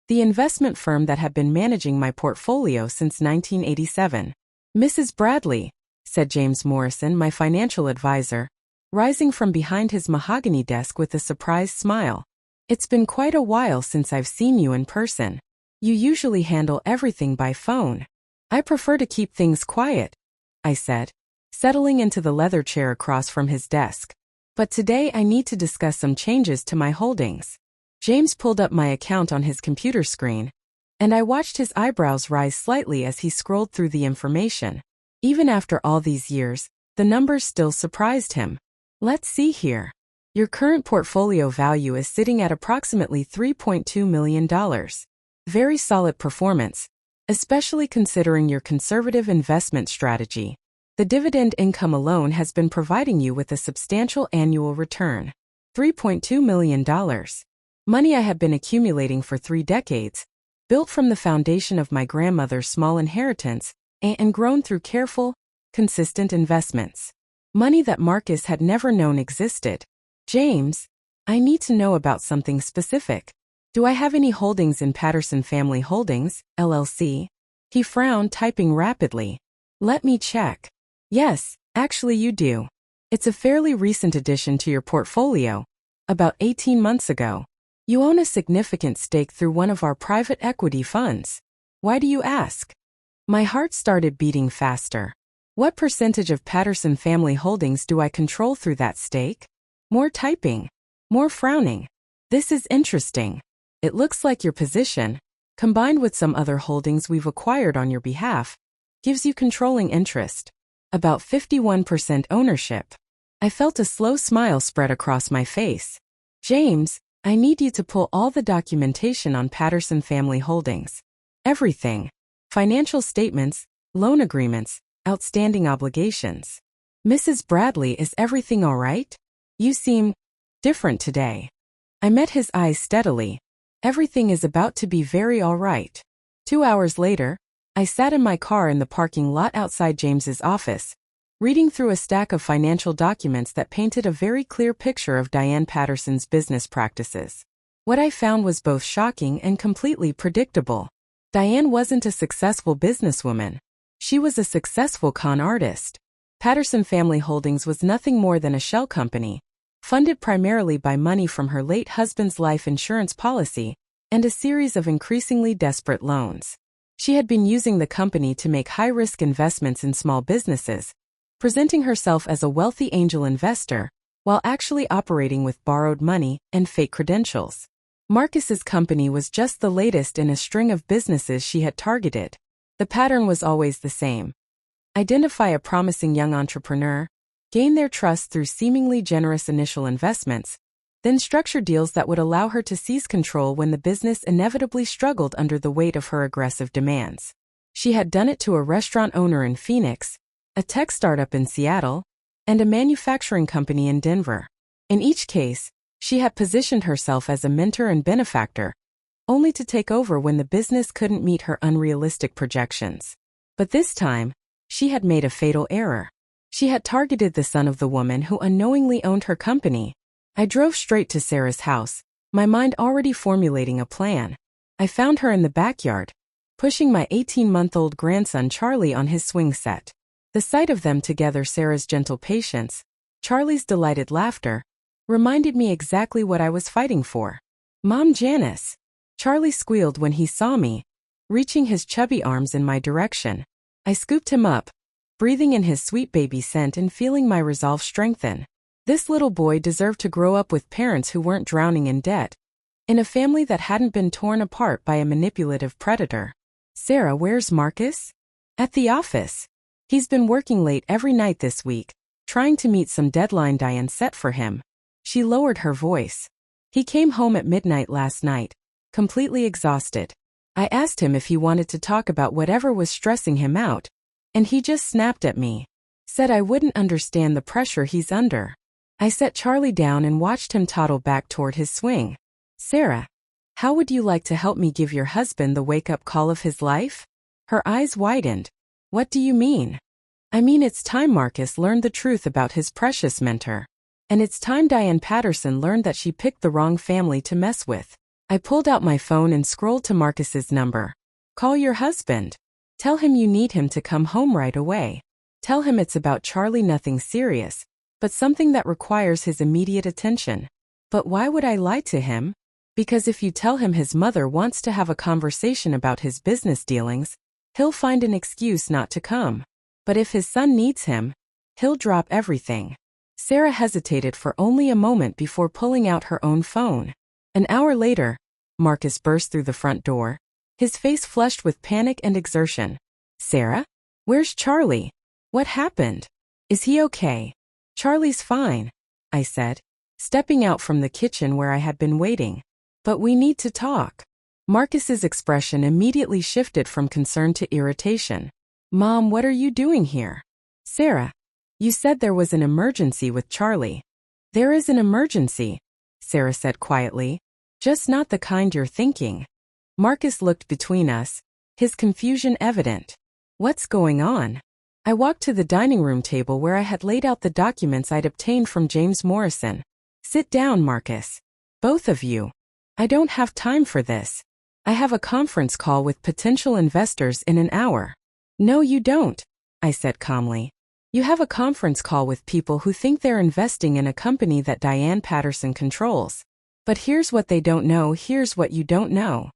the investment firm that had been managing my portfolio since 1987. Mrs. Bradley, said James Morrison, my financial advisor, rising from behind his mahogany desk with a surprised smile. It's been quite a while since I've seen you in person. You usually handle everything by phone. I prefer to keep things quiet, I said, settling into the leather chair across from his desk. But today I need to discuss some changes to my holdings. James pulled up my account on his computer screen, and I watched his eyebrows rise slightly as he scrolled through the information. Even after all these years, the numbers still surprised him. Let's see here. Your current portfolio value is sitting at approximately $3.2 million. Very solid performance, especially considering your conservative investment strategy. The dividend income alone has been providing you with a substantial annual return. $3.2 million. Money I have been accumulating for 3 decades, built from the foundation of my grandmother's small inheritance, and grown through careful, consistent investments. Money that Marcus had never known existed. James, I need to know about something specific. Do I have any holdings in Patterson Family Holdings, LLC? He frowned, typing rapidly. Let me check. Yes, actually you do. It's a fairly recent addition to your portfolio. About 18 months ago. You own a significant stake through one of our private equity funds. Why do you ask? My heart started beating faster. What percentage of Patterson Family Holdings do I control through that stake? More typing. More frowning. This is interesting. It looks like your position, combined with some other holdings we've acquired on your behalf, gives you controlling interest. About 51% ownership. I felt a slow smile spread across my face. James, I need you to pull all the documentation on Patterson Family Holdings. Everything. Financial statements, loan agreements, outstanding obligations. Mrs. Bradley, is everything all right? You seem different today. I met his eyes steadily. Everything is about to be very all right. 2 hours later, I sat in my car in the parking lot outside James's office, reading through a stack of financial documents that painted a very clear picture of Diane Patterson's business practices. What I found was both shocking and completely predictable. Diane wasn't a successful businesswoman. She was a successful con artist. Patterson Family Holdings was nothing more than a shell company, funded primarily by money from her late husband's life insurance policy and a series of increasingly desperate loans. She had been using the company to make high-risk investments in small businesses, presenting herself as a wealthy angel investor, while actually operating with borrowed money and fake credentials. Marcus's company was just the latest in a string of businesses she had targeted. The pattern was always the same. Identify a promising young entrepreneur, gain their trust through seemingly generous initial investments, then structure deals that would allow her to seize control when the business inevitably struggled under the weight of her aggressive demands. She had done it to a restaurant owner in Phoenix, a tech startup in Seattle, and a manufacturing company in Denver. In each case, she had positioned herself as a mentor and benefactor, only to take over when the business couldn't meet her unrealistic projections. But this time, she had made a fatal error. She had targeted the son of the woman who unknowingly owned her company. I drove straight to Sarah's house, my mind already formulating a plan. I found her in the backyard, pushing my 18-month-old grandson Charlie on his swing set. The sight of them together, Sarah's gentle patience, Charlie's delighted laughter, reminded me exactly what I was fighting for. Mom, Janice. Charlie squealed when he saw me, reaching his chubby arms in my direction. I scooped him up, breathing in his sweet baby scent and feeling my resolve strengthen. This little boy deserved to grow up with parents who weren't drowning in debt, in a family that hadn't been torn apart by a manipulative predator. Sarah, where's Marcus? At the office. He's been working late every night this week, trying to meet some deadline Diane set for him. She lowered her voice. He came home at midnight last night, completely exhausted. I asked him if he wanted to talk about whatever was stressing him out, and he just snapped at me. Said I wouldn't understand the pressure he's under. I set Charlie down and watched him toddle back toward his swing. Sarah, how would you like to help me give your husband the wake-up call of his life? Her eyes widened. What do you mean? I mean it's time Marcus learned the truth about his precious mentor. And it's time Diane Patterson learned that she picked the wrong family to mess with. I pulled out my phone and scrolled to Marcus's number. Call your husband. Tell him you need him to come home right away. Tell him it's about Charlie, nothing serious, but something that requires his immediate attention. But why would I lie to him? Because if you tell him his mother wants to have a conversation about his business dealings, he'll find an excuse not to come. But if his son needs him, he'll drop everything. Sarah hesitated for only a moment before pulling out her own phone. An hour later, Marcus burst through the front door, his face flushed with panic and exertion. Sarah? Where's Charlie? What happened? Is he okay? Charlie's fine, I said, stepping out from the kitchen where I had been waiting. But we need to talk. Marcus's expression immediately shifted from concern to irritation. Mom, what are you doing here? Sarah, you said there was an emergency with Charlie. There is an emergency, Sarah said quietly. Just not the kind you're thinking. Marcus looked between us, his confusion evident. What's going on? I walked to the dining room table where I had laid out the documents I'd obtained from James Morrison. Sit down, Marcus. Both of you. I don't have time for this. I have a conference call with potential investors in an hour. No, you don't, I said calmly. You have a conference call with people who think they're investing in a company that Diane Patterson controls. But here's what they don't know, here's what you don't know.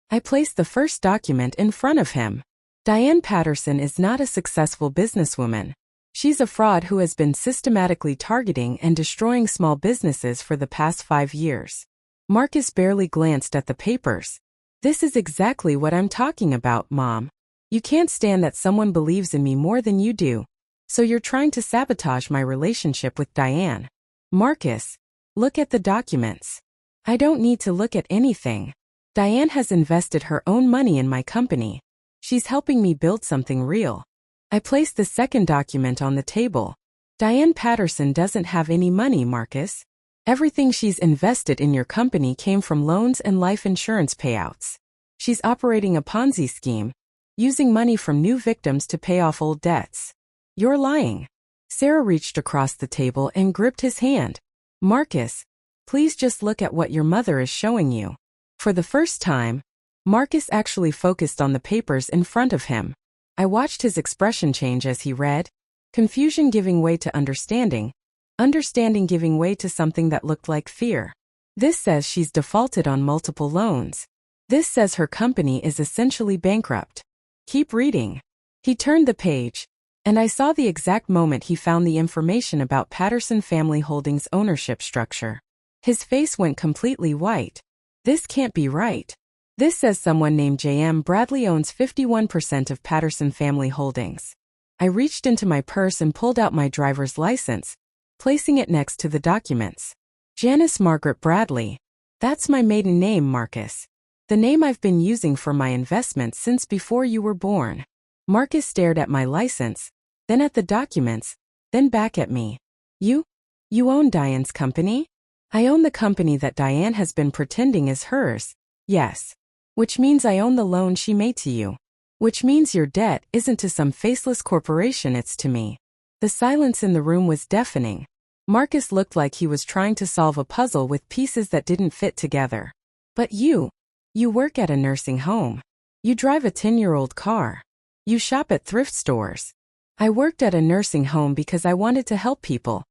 I placed the first document in front of him. Diane Patterson is not a successful businesswoman. She's a fraud who has been systematically targeting and destroying small businesses for the past 5 years. Marcus barely glanced at the papers. This is exactly what I'm talking about, Mom. You can't stand that someone believes in me more than you do. So you're trying to sabotage my relationship with Diane. Marcus, look at the documents. I don't need to look at anything. Diane has invested her own money in my company. She's helping me build something real. I placed the second document on the table. Diane Patterson doesn't have any money, Marcus. Everything she's invested in your company came from loans and life insurance payouts. She's operating a Ponzi scheme, using money from new victims to pay off old debts. You're lying. Sarah reached across the table and gripped his hand. Marcus, please just look at what your mother is showing you. For the first time, Marcus actually focused on the papers in front of him. I watched his expression change as he read, confusion giving way to understanding, understanding giving way to something that looked like fear. This says she's defaulted on multiple loans. This says her company is essentially bankrupt. Keep reading. He turned the page, and I saw the exact moment he found the information about Patterson Family Holdings' ownership structure. His face went completely white. This can't be right. This says someone named J.M. Bradley owns 51% of Patterson Family Holdings. I reached into my purse and pulled out my driver's license, placing it next to the documents. Janice Margaret Bradley. That's my maiden name, Marcus. The name I've been using for my investments since before you were born. Marcus stared at my license, then at the documents, then back at me. You own Diane's company? I own the company that Diane has been pretending is hers. Yes. Which means I own the loan she made to you. Which means your debt isn't to some faceless corporation, it's to me. The silence in the room was deafening. Marcus looked like he was trying to solve a puzzle with pieces that didn't fit together. But you work at a nursing home. You drive a 10-year-old car. You shop at thrift stores. I worked at a nursing home because I wanted to help people,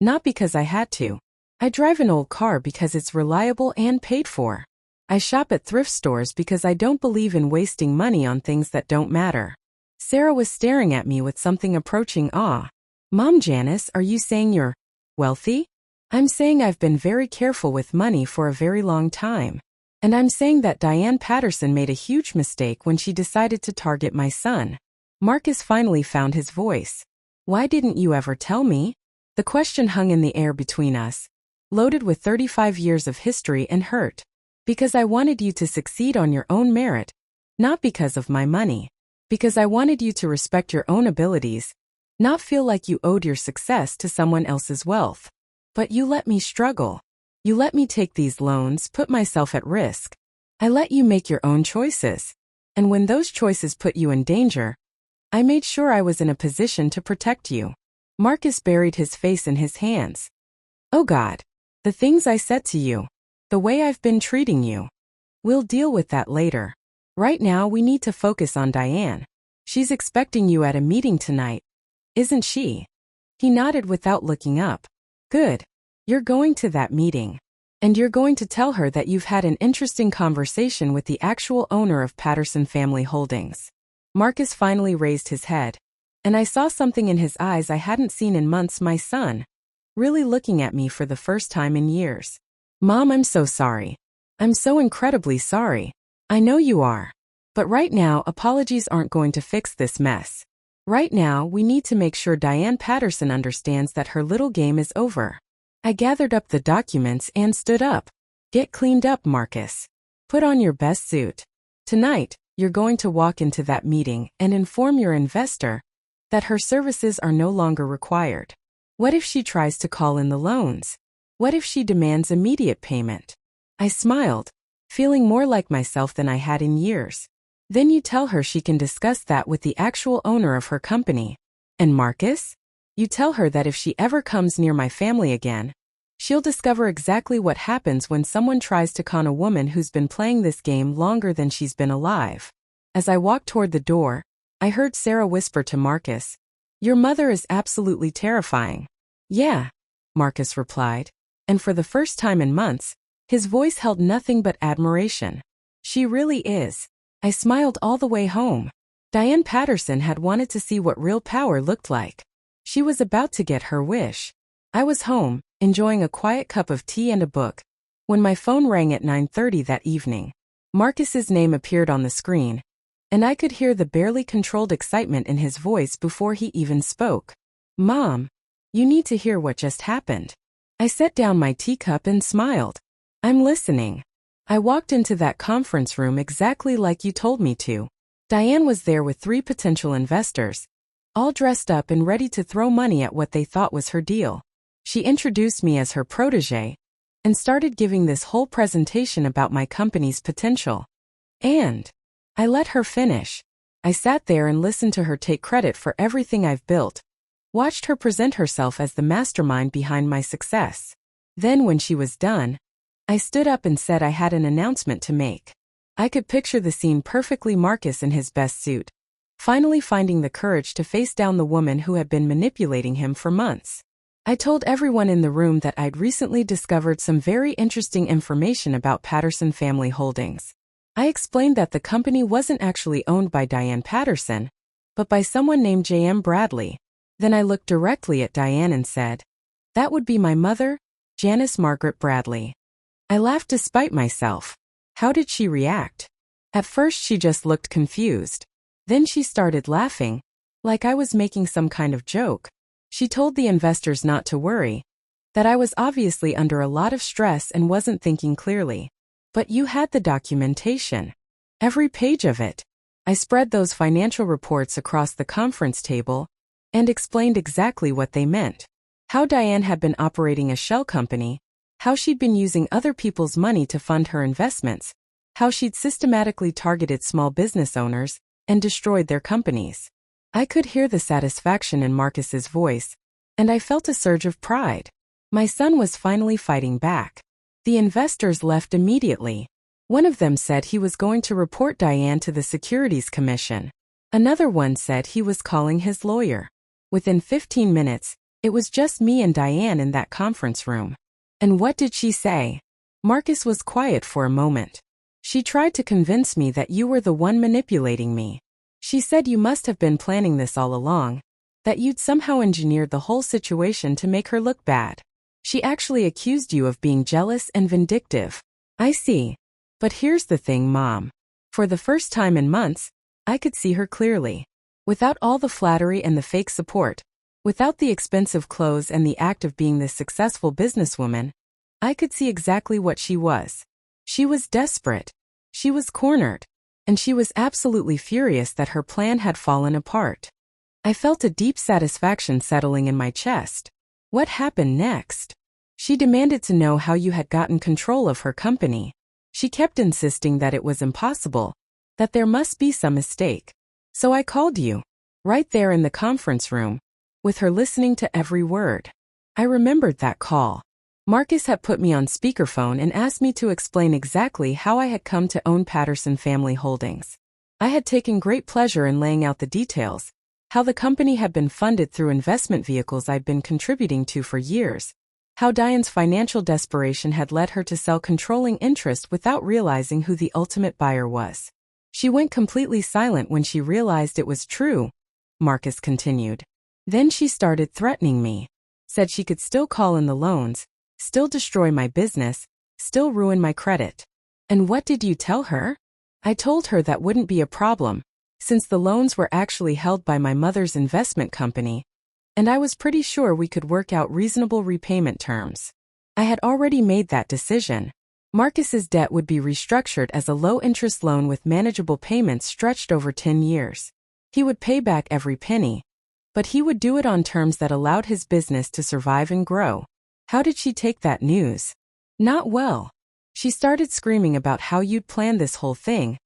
not because I had to. I drive an old car because it's reliable and paid for. I shop at thrift stores because I don't believe in wasting money on things that don't matter. Sarah was staring at me with something approaching awe. Mom, Janice, are you saying you're wealthy? I'm saying I've been very careful with money for a very long time. And I'm saying that Diane Patterson made a huge mistake when she decided to target my son. Marcus finally found his voice. Why didn't you ever tell me? The question hung in the air between us, loaded with 35 years of history and hurt. Because I wanted you to succeed on your own merit, not because of my money. Because I wanted you to respect your own abilities, not feel like you owed your success to someone else's wealth. But you let me struggle. You let me take these loans, put myself at risk. I let you make your own choices. And when those choices put you in danger, I made sure I was in a position to protect you. Marcus buried his face in his hands. Oh God, the things I said to you. The way I've been treating you. We'll deal with that later. Right now we need to focus on Diane. She's expecting you at a meeting tonight, isn't she? He nodded without looking up. Good. You're going to that meeting. And you're going to tell her that you've had an interesting conversation with the actual owner of Patterson Family Holdings. Marcus finally raised his head. And I saw something in his eyes I hadn't seen in months, my son. Really looking at me for the first time in years. Mom, I'm so sorry. I'm so incredibly sorry. I know you are. But right now, apologies aren't going to fix this mess. Right now, we need to make sure Diane Patterson understands that her little game is over. I gathered up the documents and stood up. Get cleaned up, Marcus. Put on your best suit. Tonight, you're going to walk into that meeting and inform your investor that her services are no longer required. What if she tries to call in the loans? What if she demands immediate payment? I smiled, feeling more like myself than I had in years. Then you tell her she can discuss that with the actual owner of her company. And Marcus? You tell her that if she ever comes near my family again, she'll discover exactly what happens when someone tries to con a woman who's been playing this game longer than she's been alive. As I walked toward the door, I heard Sarah whisper to Marcus, "Your mother is absolutely terrifying." "Yeah," Marcus replied, and for the first time in months, his voice held nothing but admiration. "She really is." I smiled all the way home. Diane Patterson had wanted to see what real power looked like. She was about to get her wish. I was home, enjoying a quiet cup of tea and a book, when my phone rang at 9:30 that evening. Marcus's name appeared on the screen, and I could hear the barely controlled excitement in his voice before he even spoke. "Mom, you need to hear what just happened." I set down my teacup and smiled. "I'm listening." I walked into that conference room exactly like you told me to. Diane was there with 3 potential investors, all dressed up and ready to throw money at what they thought was her deal. She introduced me as her protégé and started giving this whole presentation about my company's potential. And I let her finish. I sat there and listened to her take credit for everything I've built, watched her present herself as the mastermind behind my success. Then when she was done, I stood up and said I had an announcement to make. I could picture the scene perfectly: Marcus in his best suit, finally finding the courage to face down the woman who had been manipulating him for months. I told everyone in the room that I'd recently discovered some very interesting information about Patterson Family Holdings. I explained that the company wasn't actually owned by Diane Patterson, but by someone named J.M. Bradley. Then I looked directly at Diane and said, "That would be my mother, Janice Margaret Bradley." I laughed despite myself. How did she react? At first she just looked confused. Then she started laughing, like I was making some kind of joke. She told the investors not to worry, that I was obviously under a lot of stress and wasn't thinking clearly. "But you had the documentation. Every page of it." I spread those financial reports across the conference table and explained exactly what they meant. How Diane had been operating a shell company, how she'd been using other people's money to fund her investments, how she'd systematically targeted small business owners and destroyed their companies. I could hear the satisfaction in Marcus's voice, and I felt a surge of pride. My son was finally fighting back. The investors left immediately. One of them said he was going to report Diane to the Securities Commission. Another one said he was calling his lawyer. Within 15 minutes, it was just me and Diane in that conference room. And what did she say? Marcus was quiet for a moment. "She tried to convince me that you were the one manipulating me. She said you must have been planning this all along, that you'd somehow engineered the whole situation to make her look bad. She actually accused you of being jealous and vindictive." "I see. But here's the thing, Mom. For the first time in months, I could see her clearly. Without all the flattery and the fake support, without the expensive clothes and the act of being this successful businesswoman, I could see exactly what she was. She was desperate. She was cornered. And she was absolutely furious that her plan had fallen apart." I felt a deep satisfaction settling in my chest. "What happened next?" "She demanded to know how you had gotten control of her company. She kept insisting that it was impossible, that there must be some mistake. So I called you, right there in the conference room, with her listening to every word." I remembered that call. Marcus had put me on speakerphone and asked me to explain exactly how I had come to own Patterson Family Holdings. I had taken great pleasure in laying out the details, how the company had been funded through investment vehicles I'd been contributing to for years, how Diane's financial desperation had led her to sell controlling interest without realizing who the ultimate buyer was. "She went completely silent when she realized it was true," Marcus continued. "Then she started threatening me, said she could still call in the loans, still destroy my business, still ruin my credit." "And what did you tell her?" "I told her that wouldn't be a problem, since the loans were actually held by my mother's investment company, and I was pretty sure we could work out reasonable repayment terms. I had already made that decision." Marcus's debt would be restructured as a low-interest loan with manageable payments stretched over 10 years. He would pay back every penny, but he would do it on terms that allowed his business to survive and grow. How did she take that news? Not well. She started screaming about how you'd planned this whole thing,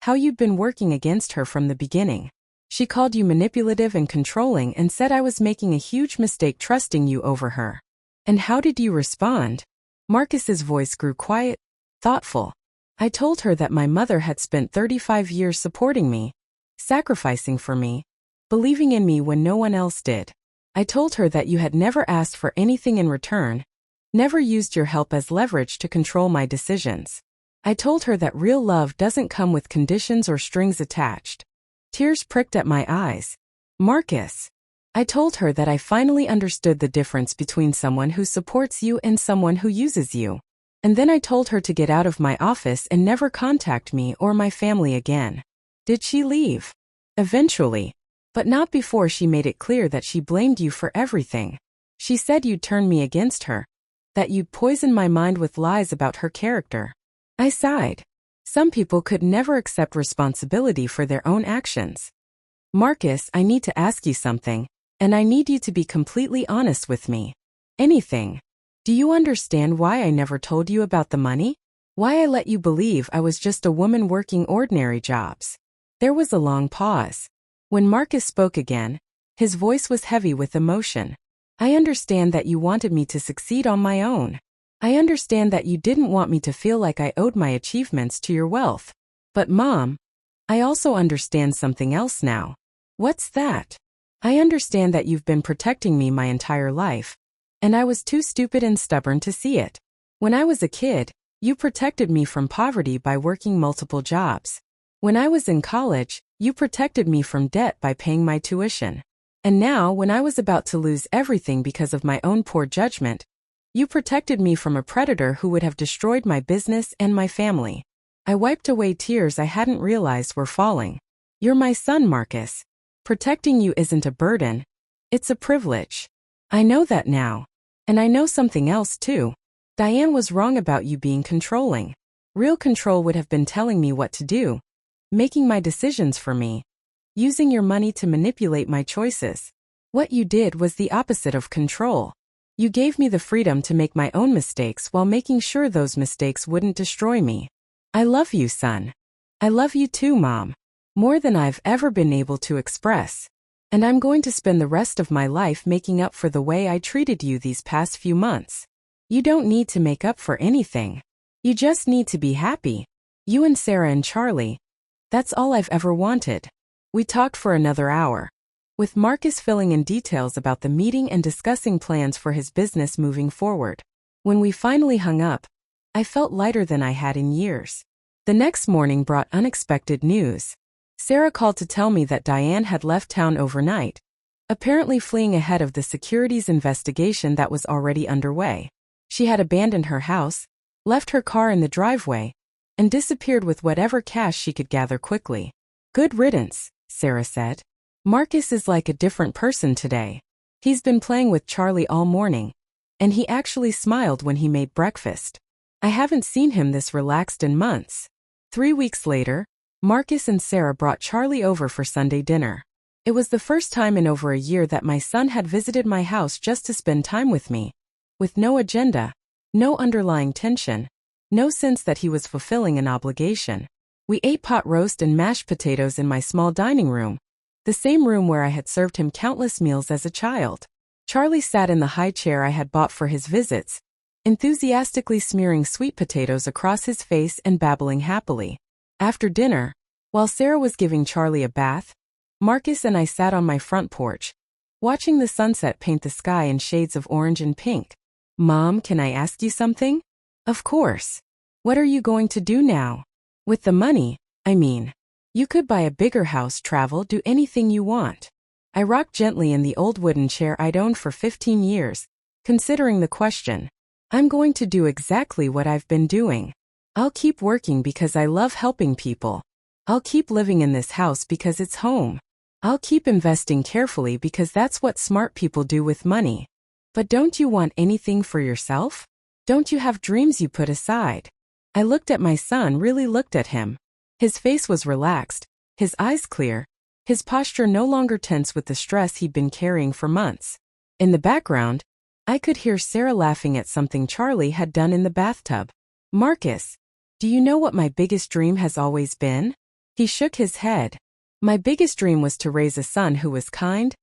how you'd been working against her from the beginning. She called you manipulative and controlling and said I was making a huge mistake trusting you over her. And how did you respond? Marcus's voice grew quiet, thoughtful. I told her that my mother had spent 35 years supporting me, sacrificing for me, believing in me when no one else did. I told her that you had never asked for anything in return, never used your help as leverage to control my decisions. I told her that real love doesn't come with conditions or strings attached. Tears pricked at my eyes. Marcus. I told her that I finally understood the difference between someone who supports you and someone who uses you. And then I told her to get out of my office and never contact me or my family again. Did she leave? Eventually. But not before she made it clear that she blamed you for everything. She said you'd turn me against her, that you'd poison my mind with lies about her character. I sighed. Some people could never accept responsibility for their own actions. Marcus, I need to ask you something, and I need you to be completely honest with me. Anything. Do you understand why I never told you about the money? Why I let you believe I was just a woman working ordinary jobs? There was a long pause. When Marcus spoke again, his voice was heavy with emotion. I understand that you wanted me to succeed on my own. I understand that you didn't want me to feel like I owed my achievements to your wealth. But Mom, I also understand something else now. What's that? I understand that you've been protecting me my entire life, and I was too stupid and stubborn to see it. When I was a kid, you protected me from poverty by working multiple jobs. When I was in college, you protected me from debt by paying my tuition. And now, when I was about to lose everything because of my own poor judgment, you protected me from a predator who would have destroyed my business and my family. I wiped away tears I hadn't realized were falling. You're my son, Marcus. Protecting you isn't a burden. It's a privilege. I know that now. And I know something else too. Diane was wrong about you being controlling. Real control would have been telling me what to do, making my decisions for me, using your money to manipulate my choices. What you did was the opposite of control. You gave me the freedom to make my own mistakes while making sure those mistakes wouldn't destroy me. I love you, son. I love you too, Mom. More than I've ever been able to express. And I'm going to spend the rest of my life making up for the way I treated you these past few months. You don't need to make up for anything. You just need to be happy. You and Sarah and Charlie. That's all I've ever wanted. We talked for another hour, with Marcus filling in details about the meeting and discussing plans for his business moving forward. When we finally hung up, I felt lighter than I had in years. The next morning brought unexpected news. Sarah called to tell me that Diane had left town overnight, apparently fleeing ahead of the securities investigation that was already underway. She had abandoned her house, left her car in the driveway, and disappeared with whatever cash she could gather quickly. Good riddance, Sarah said. Marcus is like a different person today. He's been playing with Charlie all morning, and he actually smiled when he made breakfast. I haven't seen him this relaxed in months. 3 weeks later, Marcus and Sarah brought Charlie over for Sunday dinner. It was the first time in over a year that my son had visited my house just to spend time with me, with no agenda, no underlying tension, no sense that he was fulfilling an obligation. We ate pot roast and mashed potatoes in my small dining room, the same room where I had served him countless meals as a child. Charlie sat in the high chair I had bought for his visits, enthusiastically smearing sweet potatoes across his face and babbling happily. After dinner, while Sarah was giving Charlie a bath, Marcus and I sat on my front porch, watching the sunset paint the sky in shades of orange and pink. Mom, can I ask you something? Of course. What are you going to do now? With the money, I mean. You could buy a bigger house, travel, do anything you want. I rocked gently in the old wooden chair I'd owned for 15 years, considering the question. I'm going to do exactly what I've been doing. I'll keep working because I love helping people. I'll keep living in this house because it's home. I'll keep investing carefully because that's what smart people do with money. But don't you want anything for yourself? Don't you have dreams you put aside? I looked at my son, really looked at him. His face was relaxed, his eyes clear, his posture no longer tense with the stress he'd been carrying for months. In the background, I could hear Sarah laughing at something Charlie had done in the bathtub. "Marcus, do you know what my biggest dream has always been?" He shook his head. "My biggest dream was to raise a son who was kind,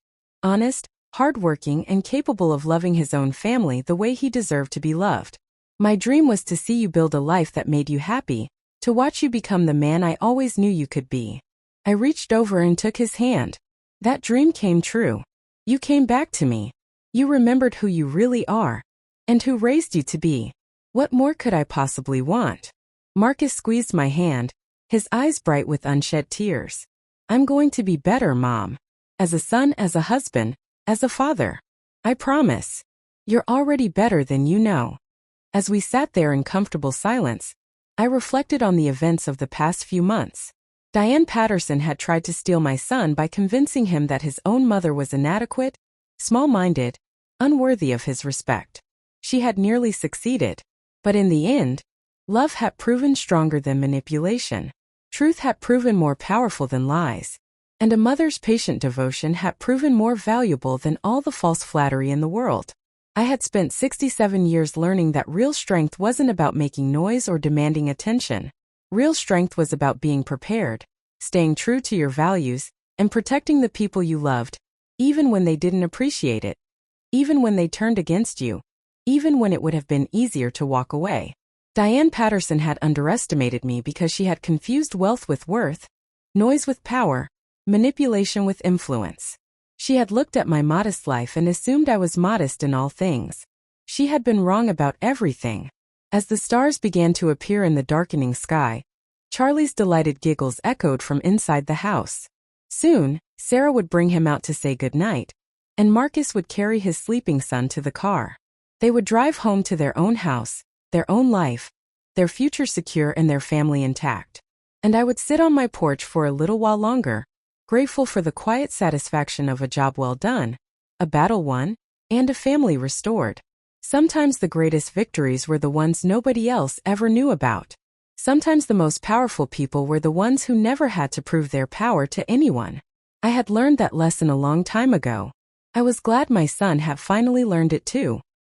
honest, hardworking, and capable of loving his own family the way he deserved to be loved. My dream was to see you build a life that made you happy, to watch you become the man I always knew you could be." I reached over and took his hand. "That dream came true. You came back to me. You remembered who you really are, and who raised you to be. What more could I possibly want?" Marcus squeezed my hand, his eyes bright with unshed tears. "I'm going to be better, Mom. As a son, as a husband, as a father. I promise. You're already better than you know." As we sat there in comfortable silence, I reflected on the events of the past few months. Diane Patterson had tried to steal my son by convincing him that his own mother was inadequate, small-minded, unworthy of his respect. She had nearly succeeded. But in the end, love had proven stronger than manipulation. Truth had proven more powerful than lies. And a mother's patient devotion had proven more valuable than all the false flattery in the world. I had spent 67 years learning that real strength wasn't about making noise or demanding attention. Real strength was about being prepared, staying true to your values, and protecting the people you loved, even when they didn't appreciate it, even when they turned against you, even when it would have been easier to walk away. Diane Patterson had underestimated me because she had confused wealth with worth, noise with power, manipulation with influence. She had looked at my modest life and assumed I was modest in all things. She had been wrong about everything. As the stars began to appear in the darkening sky, Charlie's delighted giggles echoed from inside the house. Soon, Sarah would bring him out to say goodnight, and Marcus would carry his sleeping son to the car. They would drive home to their own house, their own life, their future secure and their family intact. And I would sit on my porch for a little while longer, grateful for the quiet satisfaction of a job well done, a battle won, and a family restored. Sometimes the greatest victories were the ones nobody else ever knew about. Sometimes the most powerful people were the ones who never had to prove their power to anyone. I had learned that lesson a long time ago. I was glad my son had finally learned it too.